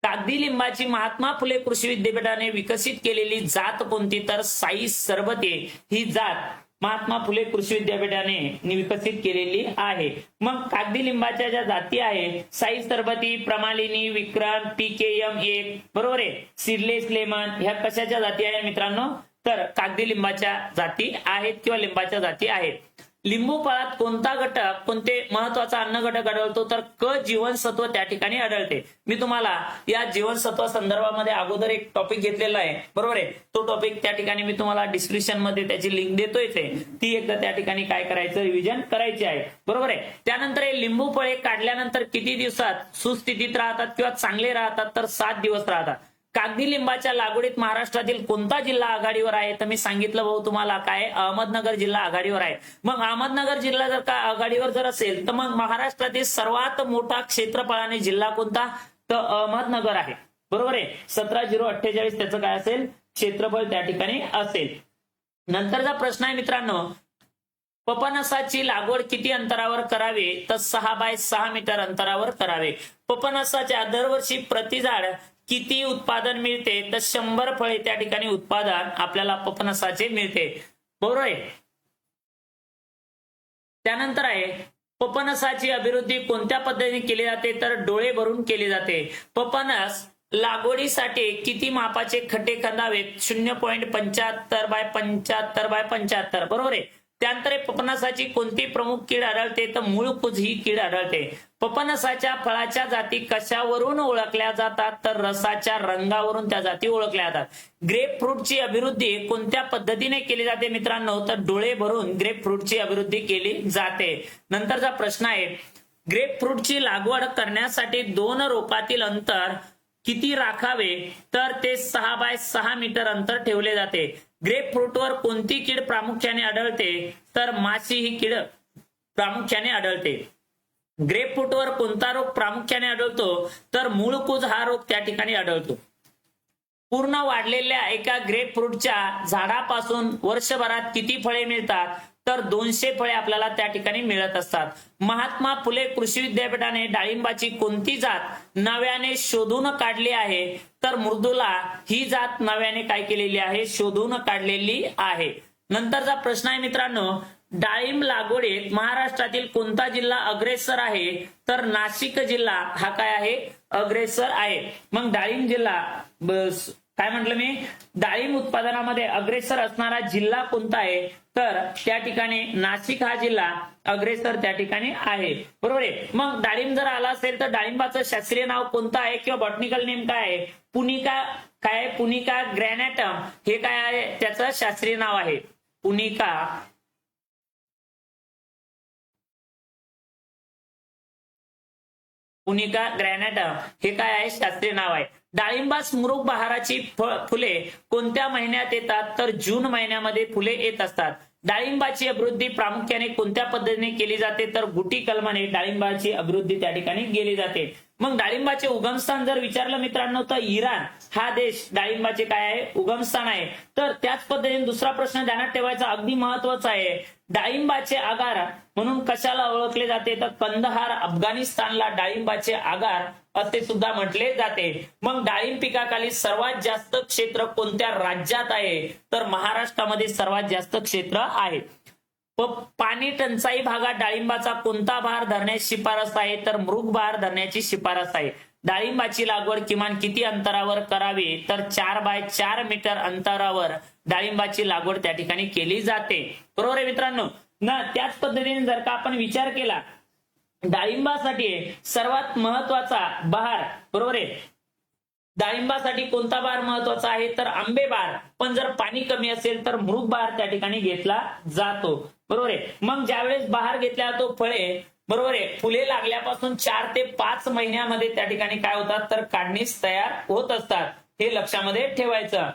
कागदी लिंबाची महात्मा फुले कृषी विद्यापीठाने विकसित केलेली जात कोणती? तर साई सरबते ही जात महात्मा फुले कृषी विद्यापीठाने विकसित केलेली आहे. मग कागदी लिंबाच्या ज्या जाती आहे साई सरबती, प्रमालिनी, विक्रम, PKM1 बरोबर आहे. सीडलेस लेमन ह्या कशाच्या जाती आहे मित्रांनो? तर कागदी लिंबाच्या जाती आहेत किंवा लिंबाच्या जाती आहेत. लिंबू फळात कोणता घटक, कोणते महत्वाचा अन्न घटक आढळतो, तर क जीवनसत्व त्या ठिकाणी आढळते. मी तुम्हाला या जीवनसत्व संदर्भामध्ये अगोदर एक टॉपिक घेतलेला आहे, बरोबर आहे. तो टॉपिक त्या ठिकाणी मी तुम्हाला डिस्क्रिप्शन मध्ये त्याची लिंक देतोय, ती एकदा त्या ठिकाणी काय करायचं, रिव्हिजन करायची आहे, बरोबर आहे. त्यानंतर हे लिंबू फळे काढल्यानंतर किती दिवसात सुस्थितीत राहतात किंवा चांगले राहतात, तर 7 दिवस राहतात. कागदी लिंबाच्या लागवडीत महाराष्ट्रातील कोणता जिल्हा आघाडीवर आहे, तर मी सांगितलं भाऊ तुम्हाला काय, अहमदनगर जिल्हा आघाडीवर आहे. मग अहमदनगर जिल्हा जर का आघाडीवर जर असेल तर मग महाराष्ट्रातील सर्वात मोठा क्षेत्रफळाने जिल्हा कोणता, तर अहमदनगर आहे, बरोबर आहे. 17,048 त्याचं काय असेल, क्षेत्रफळ त्या ठिकाणी असेल. नंतरचा प्रश्न आहे मित्रांनो, पपनसाची लागवड किती अंतरावर करावी, तर 6 बाय 6 मीटर अंतरावर करावे. पपनसाच्या दरवर्षी प्रति झाड किती उत्पादन मिळते, तर 100 फळे त्या ठिकाणी उत्पादन आपल्याला पपनसाचे मिळते, बरोबर आहे. त्यानंतर आहे पपनसाची अभिवृद्धी कोणत्या पद्धतीने केली जाते, तर डोळे भरून केली जाते. पपनस लागवडीसाठी किती मापाचे खड्डे खंदावेत, 0.75 बाय 75 बाय 75, बरोबर आहे. त्यानंतर पपनसाची कोणती प्रमुख कीड आढळते, तर मूळकुज ही कीड आढळते. पपनसाच्या फळाच्या जाती कशावरून ओळखल्या जातात, तर रसाच्या रंगावरून त्या जाती ओळखल्या जातात. ग्रेप फ्रूटची अभिवृद्धी कोणत्या पद्धतीने केली जाते मित्रांनो, तर डोळे भरून ग्रेप फ्रूटची अभिवृद्धी केली जाते. नंतरचा प्रश्न आहे, ग्रेप फ्रूटची लागवड करण्यासाठी 2 रोपातील अंतर किती राखावे, तर ते 6 बाय 6 मीटर अंतर ठेवले जाते. ग्रेप फ्रूटवर कोणती कीड प्रामुख्याने आढळते, तर माशी ही कीड प्रामुख्याने आढळते. ग्रेप फ्रूटवर कोणता रोग प्रामुख्याने आढळतो, तर मूळकुज हा रोग त्या ठिकाणी आढळतो. पूर्ण वाढलेल्या एका ग्रेप फ्रूटच्या झाडापासून वर्षभरात किती फळे मिळतात, तर 200 फळे आपल्याला त्या ठिकाणी मिळत असतात. महात्मा फुले कृषी विद्यापीठाने डाळिंबाची कोणती जात नव्याने शोधून काढली आहे, तर मृदुला ही जात नव्याने काय केलेली आहे, शोधून काढलेली आहे. नंतरचा प्रश्न आहे मित्रांनो, डाळिंब लागवडीत महाराष्ट्रातील कोणता जिल्हा अग्रेसर आहे, तर नाशिक जिल्हा हा काय आहे, अग्रेसर आहे. मग डाळिंब जिल्हा काय म्हटलं मी, डाळिंब उत्पादनामध्ये अग्रेसर असणारा जिल्हा कोणता आहे, तर त्या ठिकाणी नाशिक हा जिल्हा अग्रेसर त्या ठिकाणी आहे, बरोबर आहे. मग डाळिंब जर आला असेल तर डाळिंबाचं शास्त्रीय नाव कोणतं आहे किंवा बॉटनिकल नेम काय आहे, पुनिका काय आहे, पुनिका ग्रॅनेटम हे काय आहे, त्याचं शास्त्रीय नाव आहे पुनिका ग्रॅनेटम हे काय आहे, शास्त्रीय नाव आहे. डाळिंबास मृग बहाराची फुले कोणत्या महिन्यात येतात, तर जून महिन्यामध्ये फुले येत असतात. डाळिंबाची अभिवृद्धी प्रामुख्याने कोणत्या पद्धतीने केली जाते, तर गुटी कलमाने डाळिंबाची अभिवृद्धी त्या ठिकाणी केली जाते. मग डाळिंबाचे उगमस्थान जर विचारलं मित्रांनो, तर इराण हा देश डाळिंबाचे काय आहे, उगमस्थान आहे. तर त्याच पद्धतीने दुसरा प्रश्न ध्यानात ठेवायचा अगदी महत्वाचा आहे, डाळिंबाचे आगार म्हणून कशाला ओळखले जाते, तर कंदहार अफगाणिस्तानला डाळिंबाचे आगार असे सुद्धा म्हटले जाते. मग डाळिंब पिकाखाली सर्वात जास्त क्षेत्र कोणत्या राज्यात आहे, तर महाराष्ट्रामध्ये सर्वात जास्त क्षेत्र आहे. पाणी टंचाई भागात डाळिंबाचा कोणता बहार धरण्याची शिफारस आहे, तर मृग बहार धरण्याची शिफारस आहे. डाळिंबाची लागवड किमान किती अंतरावर करावी, तर 4 बाय 4 मीटर अंतरावर डाळिंबाची लागवड त्या ठिकाणी केली जाते, बरोबर आहे मित्रांनो. त्याच पद्धतीने जर का आपण विचार केला, डाळिंबासाठी सर्वात महत्वाचा बहार, बरोबर आहे, डाळिंबासाठी कोणता बहार महत्वाचा आहे, तर आंबे बहार. पण जर पाणी कमी असेल तर मृग बहार त्या ठिकाणी घेतला जातो, बरोबर आहे. मग ज्यावेळेस बहार घेतला जातो फळे, बरोबर आहे, फुले लागल्यापासून 4 ते 5 महिन्यामध्ये त्या ठिकाणी काय होतात, तर काढणीस तयार होत असतात, हे लक्षामध्ये ठेवायचं.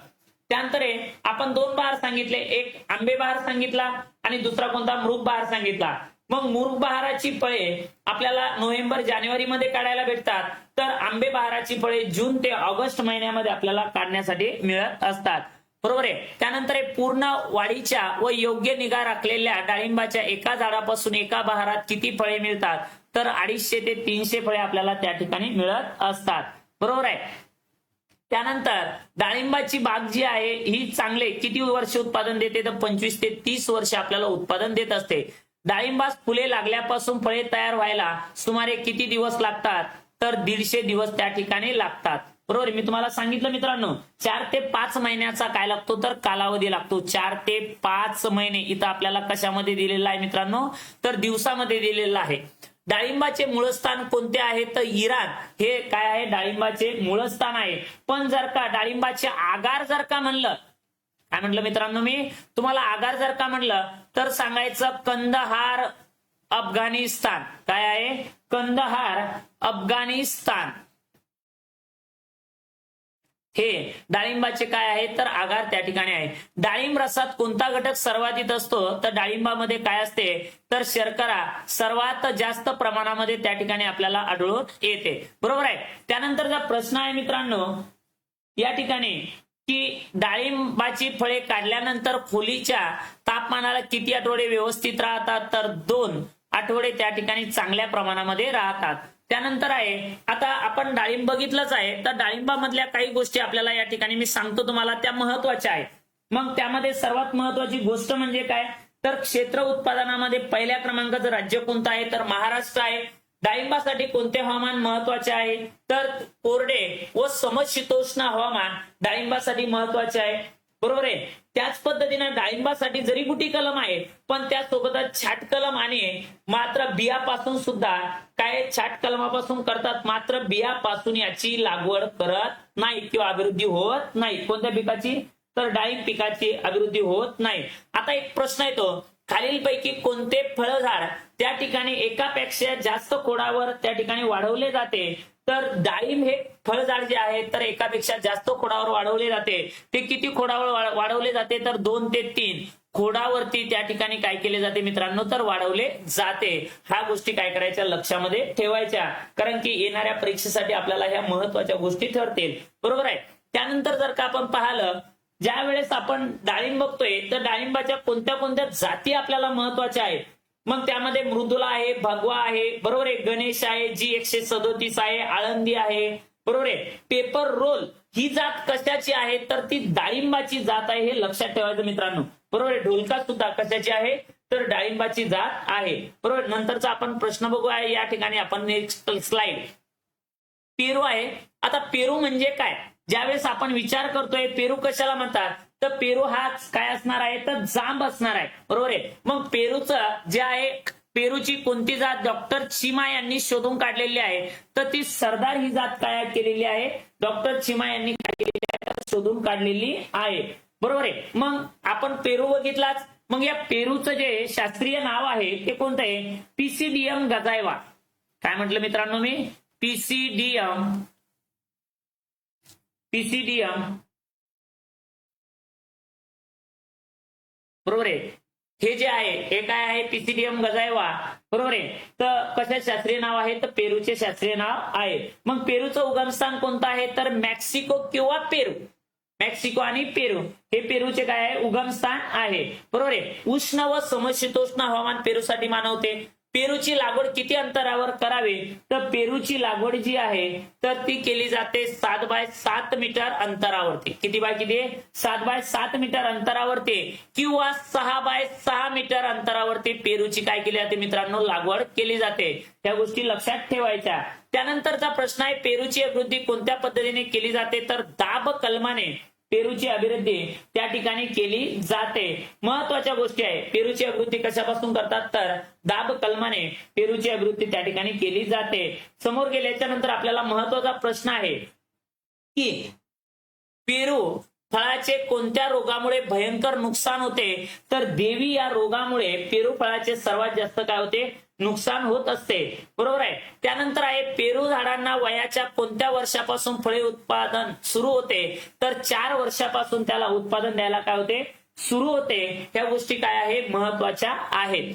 त्यानंतर आपण 2 बहार सांगितले, एक आंबे बहार सांगितला आणि दुसरा कोणता, मृग बहार सांगितला. मग मृग बहाराची फळे आपल्याला नोव्हेंबर जानेवारी मध्ये काढायला भेटतात, तर आंबे बहाराची फळे जून ते ऑगस्ट महिन्यामध्ये आपल्याला काढण्यासाठी मिळत असतात, बरोबर आहे. त्यानंतर पूर्ण वाढीच्या व योग्य निगा राखलेल्या डाळिंबाच्या एका झाडापासून एका बहारात किती फळे मिळतात, तर 250 ते 300 फळे आपल्याला त्या ठिकाणी मिळत असतात, बरोबर आहे. त्यानंतर डाळिंबाची बाग जी आहे ही चांगले किती वर्ष उत्पादन देते, तर 25 ते 30 वर्ष आपल्याला उत्पादन देत असते. डाळिंबास फुले लागल्यापासून फळे तयार व्हायला सुमारे किती दिवस लागतात, तर 150 दिवस त्या ठिकाणी लागतात. बरोबर, मी तुम्हाला सांगितलं मित्रांनो 4 ते 5 महिन्याचा काय लागतो तर कालावधी लागतो. 4 ते 5 महिने इथं आपल्याला कशामध्ये दिलेला आहे मित्रांनो तर दिवसामध्ये दिलेला आहे. डाळिंबाचे मूळस्थान कोणते आहे तर इराण हे काय आहे डाळिंबाचे मूळस्थान आहे. पण जर का डाळिंबाचे आगार जर का म्हणलं, काय म्हटलं मित्रांनो मी तुम्हाला आगार जर का म्हणलं तर सांगायचं कंदहार अफगाणिस्तान. काय आहे कंदहार अफगाणिस्तान हे डाळिंबाचे काय आहे तर आगार त्या ठिकाणी आहे. डाळिंब रसात कोणता घटक सर्वाधिक असतो तर डाळिंबामध्ये काय असते तर शर्करा सर्वात जास्त प्रमाणामध्ये त्या ठिकाणी आपल्याला आढळून येते. बरोबर आहे. त्यानंतरचा प्रश्न आहे मित्रांनो या ठिकाणी की डाळिंबाची फळे काढल्यानंतर खोलीच्या तापमानाला किती आठवडे व्यवस्थित राहतात तर 2 आठवडे त्या ठिकाणी चांगल्या प्रमाणामध्ये राहतात. त्यानंतर आहे आता आपण डाळिंब बघितलंच आहे तर डाळिंबामधल्या काही गोष्टी आपल्याला या ठिकाणी मी सांगतो तुम्हाला त्या महत्वाच्या आहेत. मग त्यामध्ये सर्वात महत्वाची गोष्ट म्हणजे काय तर क्षेत्र उत्पादनामध्ये पहिल्या क्रमांकाचं राज्य कोणतं आहे तर महाराष्ट्र आहे. डाळिंबासाठी कोणते हवामान महत्वाचे आहे तर कोरडे व समशीतोष्ण हवामान डाळिंबासाठी महत्वाचे आहे. बरोबर आहे. त्याच पद्धतीने डाळिंबासाठी जडीबुटी कलम आहे पण त्यासोबतच छाट कलम आणि मात्र बियापासून सुद्धा काय छाट कलमापासून करतात मात्र बियापासून याची लागवड करत नाही किंवा अभिवृद्धी होत नाही. कोणत्या पिकाची तर डाळिंब पिकाची अभिवृद्धी होत नाही. आता एक प्रश्न येतो खालीलपैकी कोणते फळझाड त्या ठिकाणी एकापेक्षा जास्त खोडावर त्या ठिकाणी वाढवले जाते तर डाळिंब हे फळझाड जे आहे तर एकापेक्षा जास्त खोडावर वाढवले जाते. ते किती खोडावर वाढवले जाते तर 2 ते 3 खोडावरती त्या ठिकाणी काय केले जाते मित्रांनो तर वाढवले जाते. ह्या गोष्टी काय करायच्या लक्षामध्ये ठेवायच्या कारण की येणाऱ्या परीक्षेसाठी आपल्याला ह्या महत्वाच्या गोष्टी ठरतील. बरोबर आहे. त्यानंतर जर का आपण पाहिलं ज्या वेळेस आपण डाळिंब बघतोय तर डाळिंबाच्या कोणत्या कोणत्या जाती आपल्याला महत्वाच्या आहेत. मग त्यामध्ये मृदुला आहे भगवा आहे बरोबर आहे गणेश आहे जी 137 आहे आळंदी आहे बरोबर आहे. पेपर रोल ही जात कशाची आहे तर ती डाळिंबाची जात आहे हे लक्षात ठेवायचं मित्रांनो. बरोबर आहे. ढोलका सुद्धा कशाची आहे तर डाळिंबाची जात आहे. बरोबर. नंतरचा आपण प्रश्न बघू आहे या ठिकाणी आपण नेक्स्ट स्लाइड पेरू आहे. आता पेरू म्हणजे काय ज्यावेळेस आपण विचार करतोय पेरू कशाला म्हणतात तर पेरू हा काय असणार आहे तर जांब असणार आहे. बरोबर आहे. मग पेरूचं जे आहे पेरूची कोणती जात डॉक्टर चिमा यांनी शोधून काढलेली आहे तर ती सरदार ही जात काय केलेली आहे डॉक्टर चिमा यांनी काय केलेली आहे तर शोधून काढलेली आहे. बरोबर आहे. मग आपण पेरू बघितलाच. मग या पेरूचं जे शास्त्रीय नाव आहे ते कोणतं आहे पीसीडीएम गजायवा. काय म्हटलं मित्रांनो मी पीसीडीएम बरोबर आहे. हे जे आहे हे काय आहे पीसीडीएम गजायवा. बरोबर आहे. तर कशा शास्त्रीय नाव आहे तर पेरूचे शास्त्रीय नाव आहे. मग पेरूचं उगमस्थान कोणतं आहे तर मेक्सिको किंवा पेरू. मेक्सिको आणि पेरू हे पेरूचे काय आहे उगमस्थान आहे. बरोबर आहे. उष्ण व समशीतोष्ण हवामान पेरूसाठी मानवते. पेरूची लागवड किती अंतरावर करावी तर पेरूची लागवड जी आहे तर ती केली जाते 7 बाय 7 मीटर अंतरावरती. किती बाय किती 7 बाय 7 मीटर अंतरावरती किंवा 6 बाय 6 मीटर अंतरावरती पेरूची काय केली जाते मित्रांनो लागवड केली जाते. त्या गोष्टी लक्षात ठेवायच्या. त्यानंतरचा प्रश्न आहे पेरूची अभिवृद्धी कोणत्या पद्धतीने केली जाते तर दाब कलमाने पेरूची अभिवृद्धी त्या ठिकाणी केली जाते. महत्वाच्या गोष्टी आहे पेरूची अभिवृद्धी कशापासून करतात तर दाब कलमाने पेरूची अभिवृद्धी त्या ठिकाणी केली जाते. समोर गेल्याच्या नंतर आपल्याला महत्वाचा प्रश्न आहे की पेरू फळाचे कोणत्या रोगामुळे भयंकर नुकसान होते तर देवी या रोगामुळे पेरू फळाचे सर्वात जास्त काय होते नुकसान होत असते. बरोबर आहे. त्यानंतर आहे पेरू झाडांना वयाच्या कोणत्या वर्षापासून फळे उत्पादन सुरू होते तर 4 वर्षापासून त्याला उत्पादन द्यायला काय होते सुरू होते. ह्या गोष्टी काय आहे महत्वाच्या आहेत.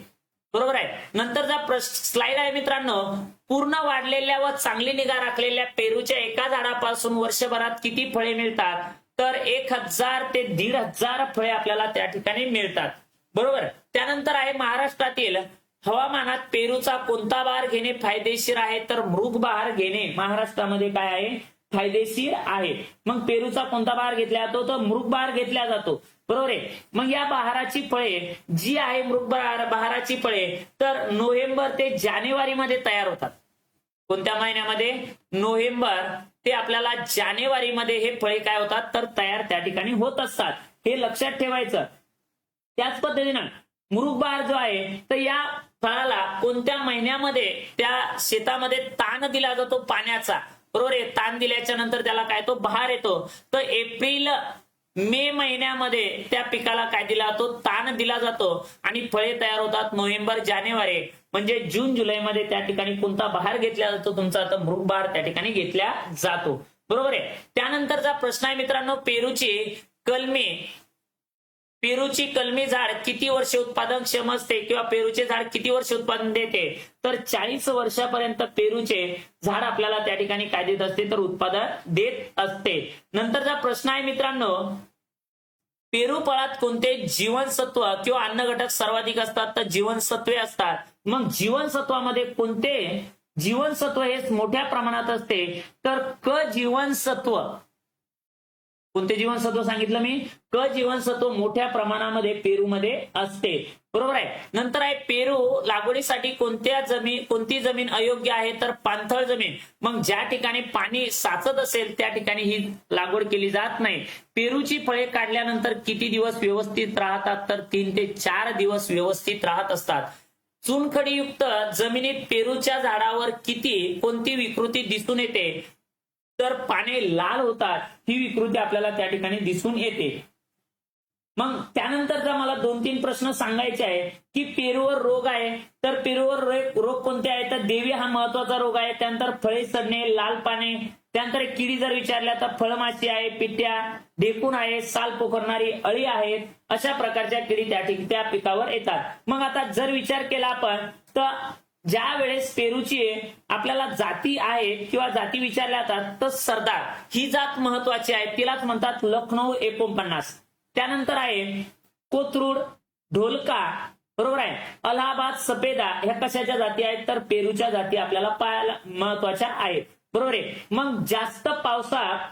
बरोबर आहे. नंतरचा स्लाइड आहे मित्रांनो पूर्ण वाढलेल्या व चांगली निगा राखलेल्या पेरूच्या एका झाडापासून वर्षभरात किती फळे मिळतात तर 1000 ते 1500 फळे आपल्याला त्या ठिकाणी मिळतात. बरोबर. त्यानंतर आहे महाराष्ट्रातील हवामानात पेरूचा कोणता बहार घेणे फायदेशीर आहे तर मृग बहार घेणे महाराष्ट्रामध्ये काय आहे फायदेशीर आहे. मग पेरूचा कोणता बहार घेतला जातो तर मृग बहार घेतला जातो. बरोबर आहे. मग या बहाराची फळे जी आहे मृग बहाराची फळे तर नोव्हेंबर ते जानेवारी मध्ये तयार होतात. कोणत्या महिन्यामध्ये? नोव्हेंबर ते आपल्याला जानेवारीमध्ये हे फळे काय होतात तर तयार त्या ठिकाणी होत असतात. हे लक्षात ठेवायचं. त्याच पद्धतीनं मुरुकबहार जो आहे तर या फळाला कोणत्या महिन्यामध्ये त्या शेतामध्ये ताण दिला जातो पाण्याचा, बरोबर आहे. ताण दिल्याच्या नंतर त्याला काय तो बहार येतो. तर एप्रिल मे महिन्यामध्ये त्या पिकाला काय दिला जातो? ताण दिला जातो आणि फळे तयार होतात नोव्हेंबर जानेवारी, म्हणजे जून जुलैमध्ये त्या ठिकाणी कोणता बहार घेतला जातो? तुमचा आता मृगबहार त्या ठिकाणी घेतला जातो, बरोबर आहे. त्यानंतरचा प्रश्न आहे मित्रांनो, पेरूची कलमी झाड किती वर्ष उत्पादन क्षम असते किंवा पेरूचे झाड किती वर्ष उत्पादन देते? तर 40 वर्षापर्यंत पेरूचे झाड आपल्याला त्या ठिकाणी काय देत असते तर उत्पादन देत असते. नंतरचा प्रश्न आहे मित्रांनो, पेरू फळात कोणते जीवनसत्व किंवा अन्न घटक सर्वाधिक असतात? तर जीवनसत्वे असतात. मग जीवनसत्वामध्ये कोणते जीवनसत्व हे मोठ्या प्रमाणात असते? तर क जीवनसत्व. कोणते जीवनसत्व सांगितलं मी? क जीवनसत्व मोठ्या प्रमाणामध्ये पेरूमध्ये असते, बरोबर आहे. नंतर आहे पेरू लागवडीसाठी कोणती जमीन अयोग्य आहे? तर पाणथळ जमीन. मग ज्या ठिकाणी पाणी साचत असेल त्या ठिकाणी ही लागवड केली जात नाही. पेरूची फळे काढल्यानंतर किती दिवस व्यवस्थित राहतात? तर 3 ते 4 दिवस व्यवस्थित राहत असतात. चुनखडीयुक्त जमिनीत पेरूच्या झाडावर कोणती विकृती दिसून येते? तर पाने लाल होतात, ही विकृती आपल्याला त्या ठिकाणी दिसून येते. मग त्यानंतरचा मला 2-3 प्रश्न सांगायचे आहे की पेरूवर रोग आहे, तर पेरूवर रोग कोणते आहे? तर देवी हा महत्वाचा रोग आहे. त्यानंतर फळे सडणे, लाल पाने, त्यानंतर किडी जर विचारल्या तर फळमाशी आहे, पिट्या, ढेकूण आहे, साल पोखरणारी अळी आहेत, अशा प्रकारच्या किडी त्या पिकावर येतात. मग आता जर विचार केला आपण तर ज्या वेळेस पेरूची आपल्याला जाती आहेत किंवा जाती विचारल्या जातात तर सरदार ही जात महत्वाची आहे, तिलाच म्हणतात लखनौ 49. त्यानंतर आहे कोथरूड, ढोलका, बरोबर आहे. अलाहाबाद, सफेदा ह्या कशाच्या जाती आहेत? तर पेरूच्या जाती आपल्याला पाहायला महत्वाच्या आहेत, बरोबर आहे. मग जास्त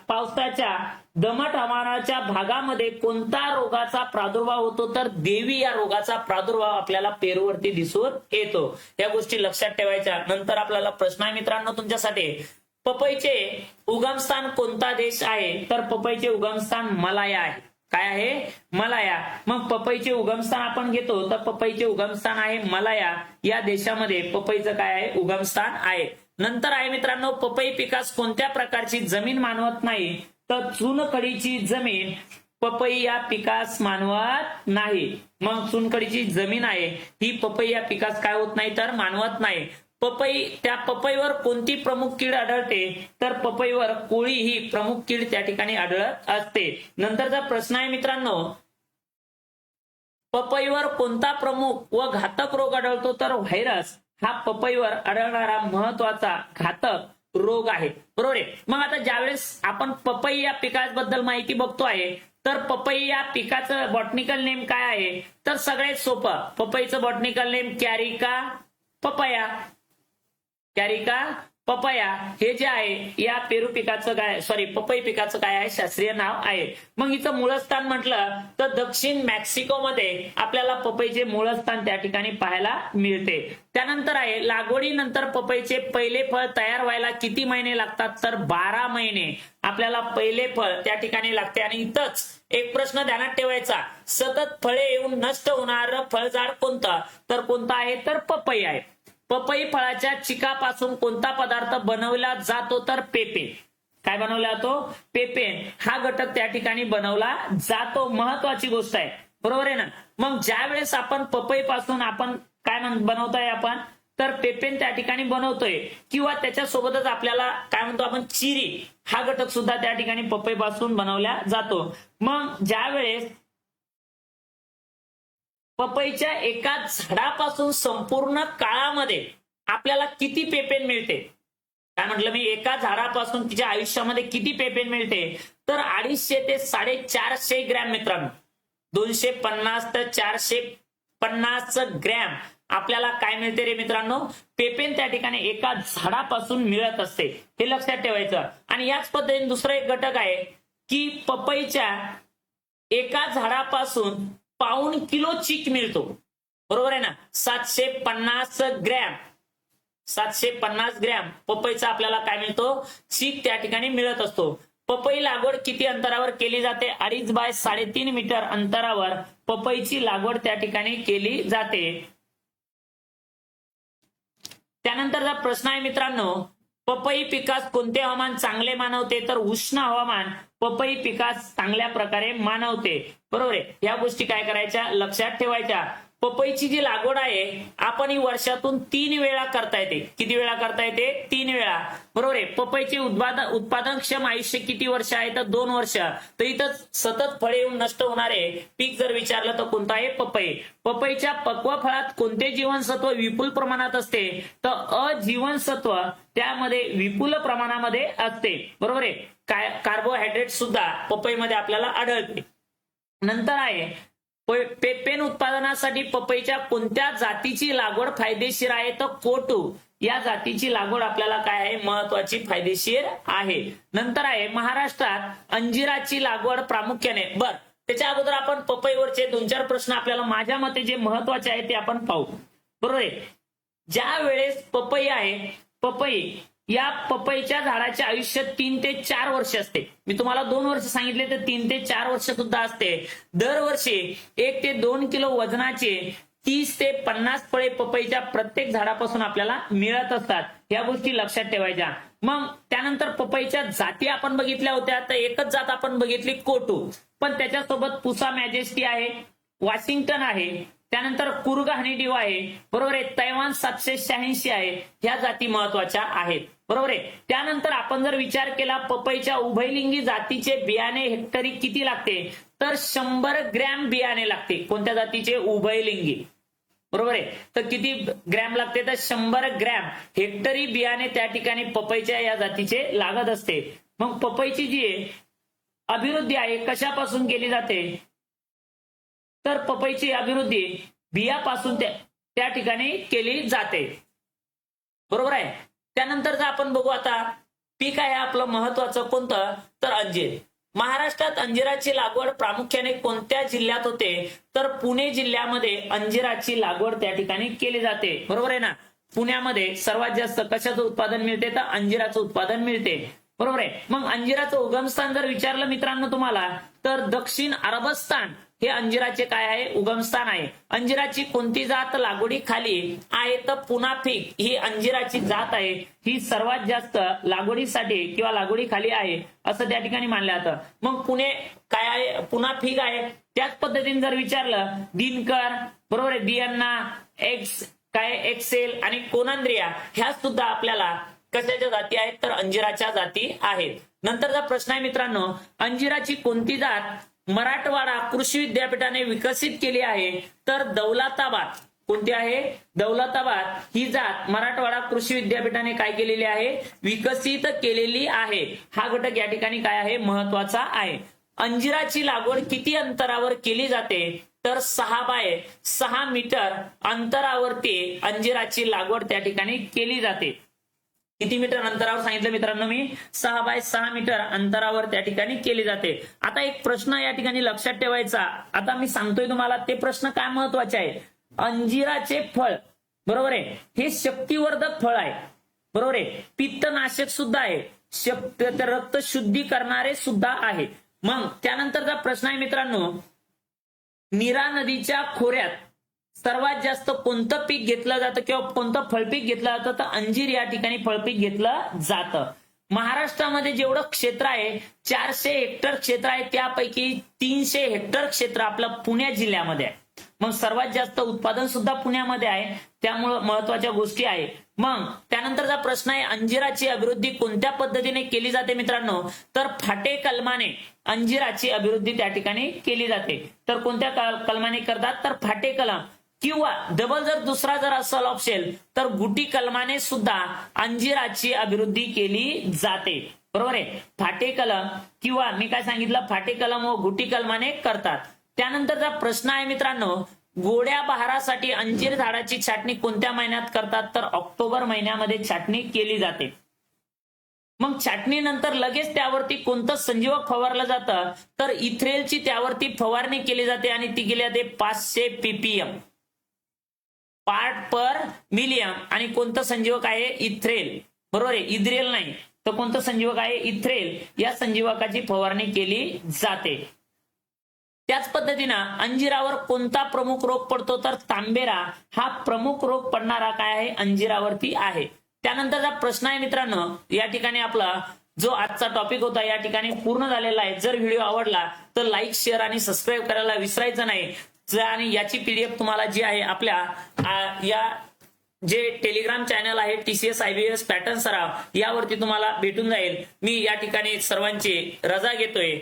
पावसाच्या दमट हवामानाच्या भागामध्ये कोणत्या रोगाचा प्रादुर्भाव होतो? तर देवी या रोगाचा प्रादुर्भाव आपल्याला पेरूवरती दिसून येतो. या गोष्टी लक्षात ठेवायच्या. नंतर आपल्याला प्रश्न आहे मित्रांनो तुमच्यासाठी, पपईचे उगमस्थान कोणता देश आहे? तर पपईचे उगमस्थान मलाया आहे. काय आहे? मलाया. मग पपईचे उगमस्थान आपण घेतो तर पपईचे उगमस्थान आहे मलाया या देशामध्ये पपईचं काय आहे? उगमस्थान आहे. नंतर आहे मित्रांनो, पपई पिकास कोणत्या प्रकारची जमीन मानवत नाही? तर चुनखडीची जमीन पपई या पिकास मानवत नाही. मग चुनखडीची जमीन आहे ही पपई या पिकास काय होत नाही तर मानवत नाही. त्या पपईवर कोणती प्रमुख कीड आढळते? तर पपईवर कोळी ही प्रमुख कीड त्या ठिकाणी आढळत असते. नंतरचा प्रश्न आहे मित्रांनो, पपईवर कोणता प्रमुख व घातक रोग आढळतो? तर व्हायरस हा पपईवर आढळणारा महत्वाचा घातक रोग आहे, बरोबर आहे. मग आता ज्यावेळेस आपण पपई या पिकाबद्दल माहिती बघतो आहे तर पपई या पिकाचं बॉटनिकल नेम काय आहे? तर सगळ्यात सोपं, पपईचं बॉटनिकल नेम कॅरिका पपया. हे जे आहे या पपई पिकाचं काय आहे? शास्त्रीय नाव आहे. मग हिचं मूळस्थान म्हटलं तर दक्षिण मेक्सिकोमध्ये आपल्याला पपईचे मूळस्थान त्या ठिकाणी पाहायला मिळते. त्यानंतर आहे लागवडीनंतर पपईचे पहिले फळ तयार व्हायला किती महिने लागतात? तर 12 महिने आपल्याला पहिले फळ त्या ठिकाणी लागते. आणि इथंच एक प्रश्न ध्यानात ठेवायचा, सतत फळे येऊन नष्ट होणारं फळझाड कोणतं? तर कोणतं आहे? तर पपई आहे. पपई फळाच्या चिकापासून कोणता पदार्थ बनवला जातो? तर पेपेन. काय बनवला जातो? पेपेन हा घटक त्या ठिकाणी बनवला जातो. महत्वाची गोष्ट आहे, बरोबर आहे ना. मग ज्या वेळेस आपण पपई पासून आपण काय बनवतोय आपण तर पेपेन त्या ठिकाणी बनवतोय किंवा त्याच्यासोबतच आपल्याला काय म्हणतो आपण चिरी हा घटक सुद्धा त्या ठिकाणी पपई पासून बनवला जातो. मग ज्या वेळेस पपईच्या एका झाडापासून संपूर्ण काळामध्ये आपल्याला किती पेपेन मिळते? काय म्हटलं मी? एका झाडापासून तिच्या आयुष्यामध्ये किती पेपेन मिळते? तर 250 ते 450 ग्रॅम मित्रांनो. 250 ते 450 ग्रॅम आपल्याला काय मिळते रे मित्रांनो? पेपेन त्या ठिकाणी एका झाडापासून मिळत असते. हे लक्षात ठेवायचं. आणि याच पद्धतीने दुसरा एक घटक आहे की पपईच्या एका झाडापासून पाऊण किलो चीक मिळतो, बरोबर आहे ना. 750 ग्रॅम 750 ग्रॅम पपईचा आपल्याला काय मिळतो, चीक त्या ठिकाणी मिळत असतो. पपई लागवड किती अंतरावर केली जाते, 2.5 बाय 3.5 मीटर अंतरावर पपईची लागवड त्या ठिकाणी केली जाते. त्यानंतरचा प्रश्न आहे मित्रांनो, पपई पिकास कोणते हवामान चांगले मानवते, तर उष्ण हवामान पपई पिकास चांगल्या प्रकारे मानवते. बरोबर आहे, या गोष्टी काय करायच्या, लक्षात ठेवायच्या. पपईची जी लागवड आहे आपण ही वर्षातून 3 वेळा करता येते. किती वेळा करता येते, 3 वेळा. बरोबर आहे. पपईचे उत्पादनक्षम आयुष्य किती वर्ष आहे, तर 2 वर्ष. तर इथं सतत फळे येऊन नष्ट होणारे पीक जर विचारलं तर कोणतं आहे, पपई. पपईच्या पक्व फळात कोणते जीवनसत्व विपुल प्रमाणात असते, तर अजीवनसत्व त्यामध्ये विपुल प्रमाणामध्ये असते. बरोबर आहे. कार्बोहायड्रेट सुद्धा पपईमध्ये आपल्याला आढळते. नंतर आहे पेन उत्पादनासाठी पपईच्या कोणत्या जातीची लागवड फायदेशीर आहे, तर कोटू या जातीची लागवड आपल्याला काय आहे, महत्वाची, फायदेशीर आहे. नंतर आहे महाराष्ट्रात अंजिराची लागवड प्रामुख्याने. बर, त्याच्या अगोदर आपण पपईवरचे 2-4 प्रश्न आपल्याला माझ्या मते जे महत्वाचे आहे ते आपण पाहू. बरोबर आहे. ज्या वेळेस पपई आहे, पपई या पपईच्या झाडाचे आयुष्य 3 ते 4 वर्ष असते. मी तुम्हाला 2 वर्ष सांगितले तर 3 ते 4 वर्ष सुद्धा असते. दरवर्षी 1 ते 2 किलो वजनाचे 30 ते 50 फळे पपईच्या प्रत्येक झाडापासून आपल्याला मिळत असतात. या गोष्टी लक्षात ठेवायच्या. मग त्यानंतर पपईच्या जाती आपण बघितल्या होत्या, तर एकच जात आपण बघितली, कोटू. पण त्याच्यासोबत पुसा मॅजेस्टी आहे, वॉशिंग्टन आहे, त्यानंतर कुर्ग हनीड्यू आहे. बरोबर आहे. तैवान 786 आहे. ह्या जाती महत्वाच्या आहेत. बरोबर आहे. त्यानंतर आपण जर विचार केला पपईच्या उभयलिंगी जातीचे बियाणे हेक्टरी किती लागते, तर 100 ग्रॅम बियाणे लागते. कोणत्या जातीचे, उभयलिंगी. बरोबर आहे. तर किती ग्रॅम लागते, तर 100 ग्रॅम हेक्टरी बियाणे त्या ठिकाणी पपईच्या या जातीचे लागत असते. मग पपईची जी अभिवृद्धी आहे कशापासून केली जाते, तर पपईची अभिवृद्धी बियापासून त्या ठिकाणी केली जाते. बरोबर आहे. त्यानंतर जर आपण बघू आता पीक आहे आपलं महत्वाचं कोणतं, तर अंजीर. महाराष्ट्रात अंजिराची लागवड प्रामुख्याने कोणत्या जिल्ह्यात होते, तर पुणे जिल्ह्यामध्ये अंजिराची लागवड त्या ठिकाणी केली जाते. बरोबर आहे ना. पुण्यामध्ये सर्वात जास्त कशाचं उत्पादन मिळते, तर अंजिराचं उत्पादन मिळते. बरोबर आहे. मग अंजिराचं उगमस्थान जर विचारलं मित्रांनो तुम्हाला, तर दक्षिण अरबस्तान हे अंजिराचे काय आहे, उगमस्थान आहे. अंजिराची कोणती जात लागवडीखाली आहे, तर पुना फिग ही अंजिराची जात आहे. ही सर्वात जास्त लागवडीसाठी किंवा लागवडीखाली आहे असं त्या ठिकाणी मानलं जातं. मग पुणे काय आहे, पुना फिग आहे. त्याच पद्धतीने जर विचारलं दिनकर, बरोबर आहे, दियन्ना, एक्सेल आणि कोनंद्रिया ह्या सुद्धा आपल्याला कशाच्या जाती आहेत, तर अंजिराच्या जाती आहेत. नंतरचा प्रश्न आहे मित्रांनो, अंजिराची कोणती जात मराठवाडा कृषी विद्यापीठाने विकसित केली आहे, तर दौलताबाद. कोणती आहे, दौलताबाद ही जात मराठवाडा कृषी विद्यापीठाने काय केलेली आहे, विकसित केलेली आहे. हा घटक या ठिकाणी काय आहे, महत्वाचा आहे. अंजिराची लागवड किती अंतरावर केली जाते, तर 6 बाय 6 मीटर अंतरावरती अंजिराची लागवड त्या ठिकाणी केली जाते. किती मीटर अंतरावर सांगितलं मित्रांनो मी, 6 बाय 6 मीटर अंतरावर त्या ठिकाणी केली जाते. आता एक प्रश्न या ठिकाणी लक्षात ठेवायचा, आता मी सांगतोय तुम्हाला ते प्रश्न काय महत्वाचे आहे. अंजिराचे फळ, बरोबर आहे, हे शक्तिवर्धक फळ आहे. बरोबर आहे. पित्तनाशक सुद्धा आहे, रक्त शुद्धी करणारे सुद्धा आहे. मग त्यानंतरचा प्रश्न आहे मित्रांनो, नीरा नदीच्या खोऱ्यात सर्वात जास्त कोणतं पीक घेतलं जातं किंवा कोणतं फळपीक घेतलं जातं, तर अंजीर या ठिकाणी फळपीक घेतलं जातं. महाराष्ट्रामध्ये जेवढं क्षेत्र आहे 400 हेक्टर क्षेत्र आहे, त्यापैकी 300 हेक्टर क्षेत्र आपलं पुणे जिल्ह्यामध्ये आहे. मग सर्वात जास्त उत्पादन सुद्धा पुण्यामध्ये आहे, त्यामुळं महत्वाच्या गोष्टी आहे. मग त्यानंतरचा प्रश्न आहे, अंजिराची अभिवृद्धी कोणत्या पद्धतीने केली जाते मित्रांनो, तर फाटे कलमाने अंजिराची अभिवृद्धी त्या ठिकाणी केली जाते. तर कोणत्या कलमाने करतात, तर फाटे कलम किंवा डबल जर दुसरा जर असेल ऑप्शन तर गुटी कलमाने सुद्धा अंजिराची अभिवृद्धी केली जाते. बरोबर आहे. फाटे कलम किंवा मी काय सांगितलं, फाटे कलम व गुटी कलमाने करतात. त्यानंतरचा प्रश्न आहे मित्रांनो, गोड्या बहारासाठी अंजीर झाडाची छाटणी कोणत्या महिन्यात करतात, तर ऑक्टोबर महिन्यामध्ये छाटणी केली जाते. मग छाटणीनंतर लगेच त्यावरती कोणतं संजीवक फवारलं जातं, तर इथ्रेलची त्यावरती फवारणी केली जाते आणि ती केली जाते 500 ppm. पार्ट पर मिलियन आणि कोणतं संजीवक आहे इथ्रेल, बरोबर आहे, इद्रेल नाही तर कोणतं संजीवक आहे इथ्रेल, या संजीवकाची फवारणी केली जाते. त्याच पद्धतीनं अंजिरावर कोणता प्रमुख रोग पडतो तर तांबेरा हा प्रमुख रोग पडणारा काय आहे अंजिरावरती आहे. त्यानंतरचा प्रश्न आहे मित्रांनो, या ठिकाणी आपला जो आजचा टॉपिक होता या ठिकाणी पूर्ण झालेला आहे. जर व्हिडिओ आवडला तर लाईक शेअर आणि सबस्क्राईब करायला विसरायचं नाही. आणि याची पीडीएफ तुम्हाला जी आहे आपल्या या जे टेलिग्राम चॅनल आहे TCS IBS पॅटर्न सराव यावरती तुम्हाला भेटून जाईल. मी या ठिकाणी सर्वांची रजा घेतोय.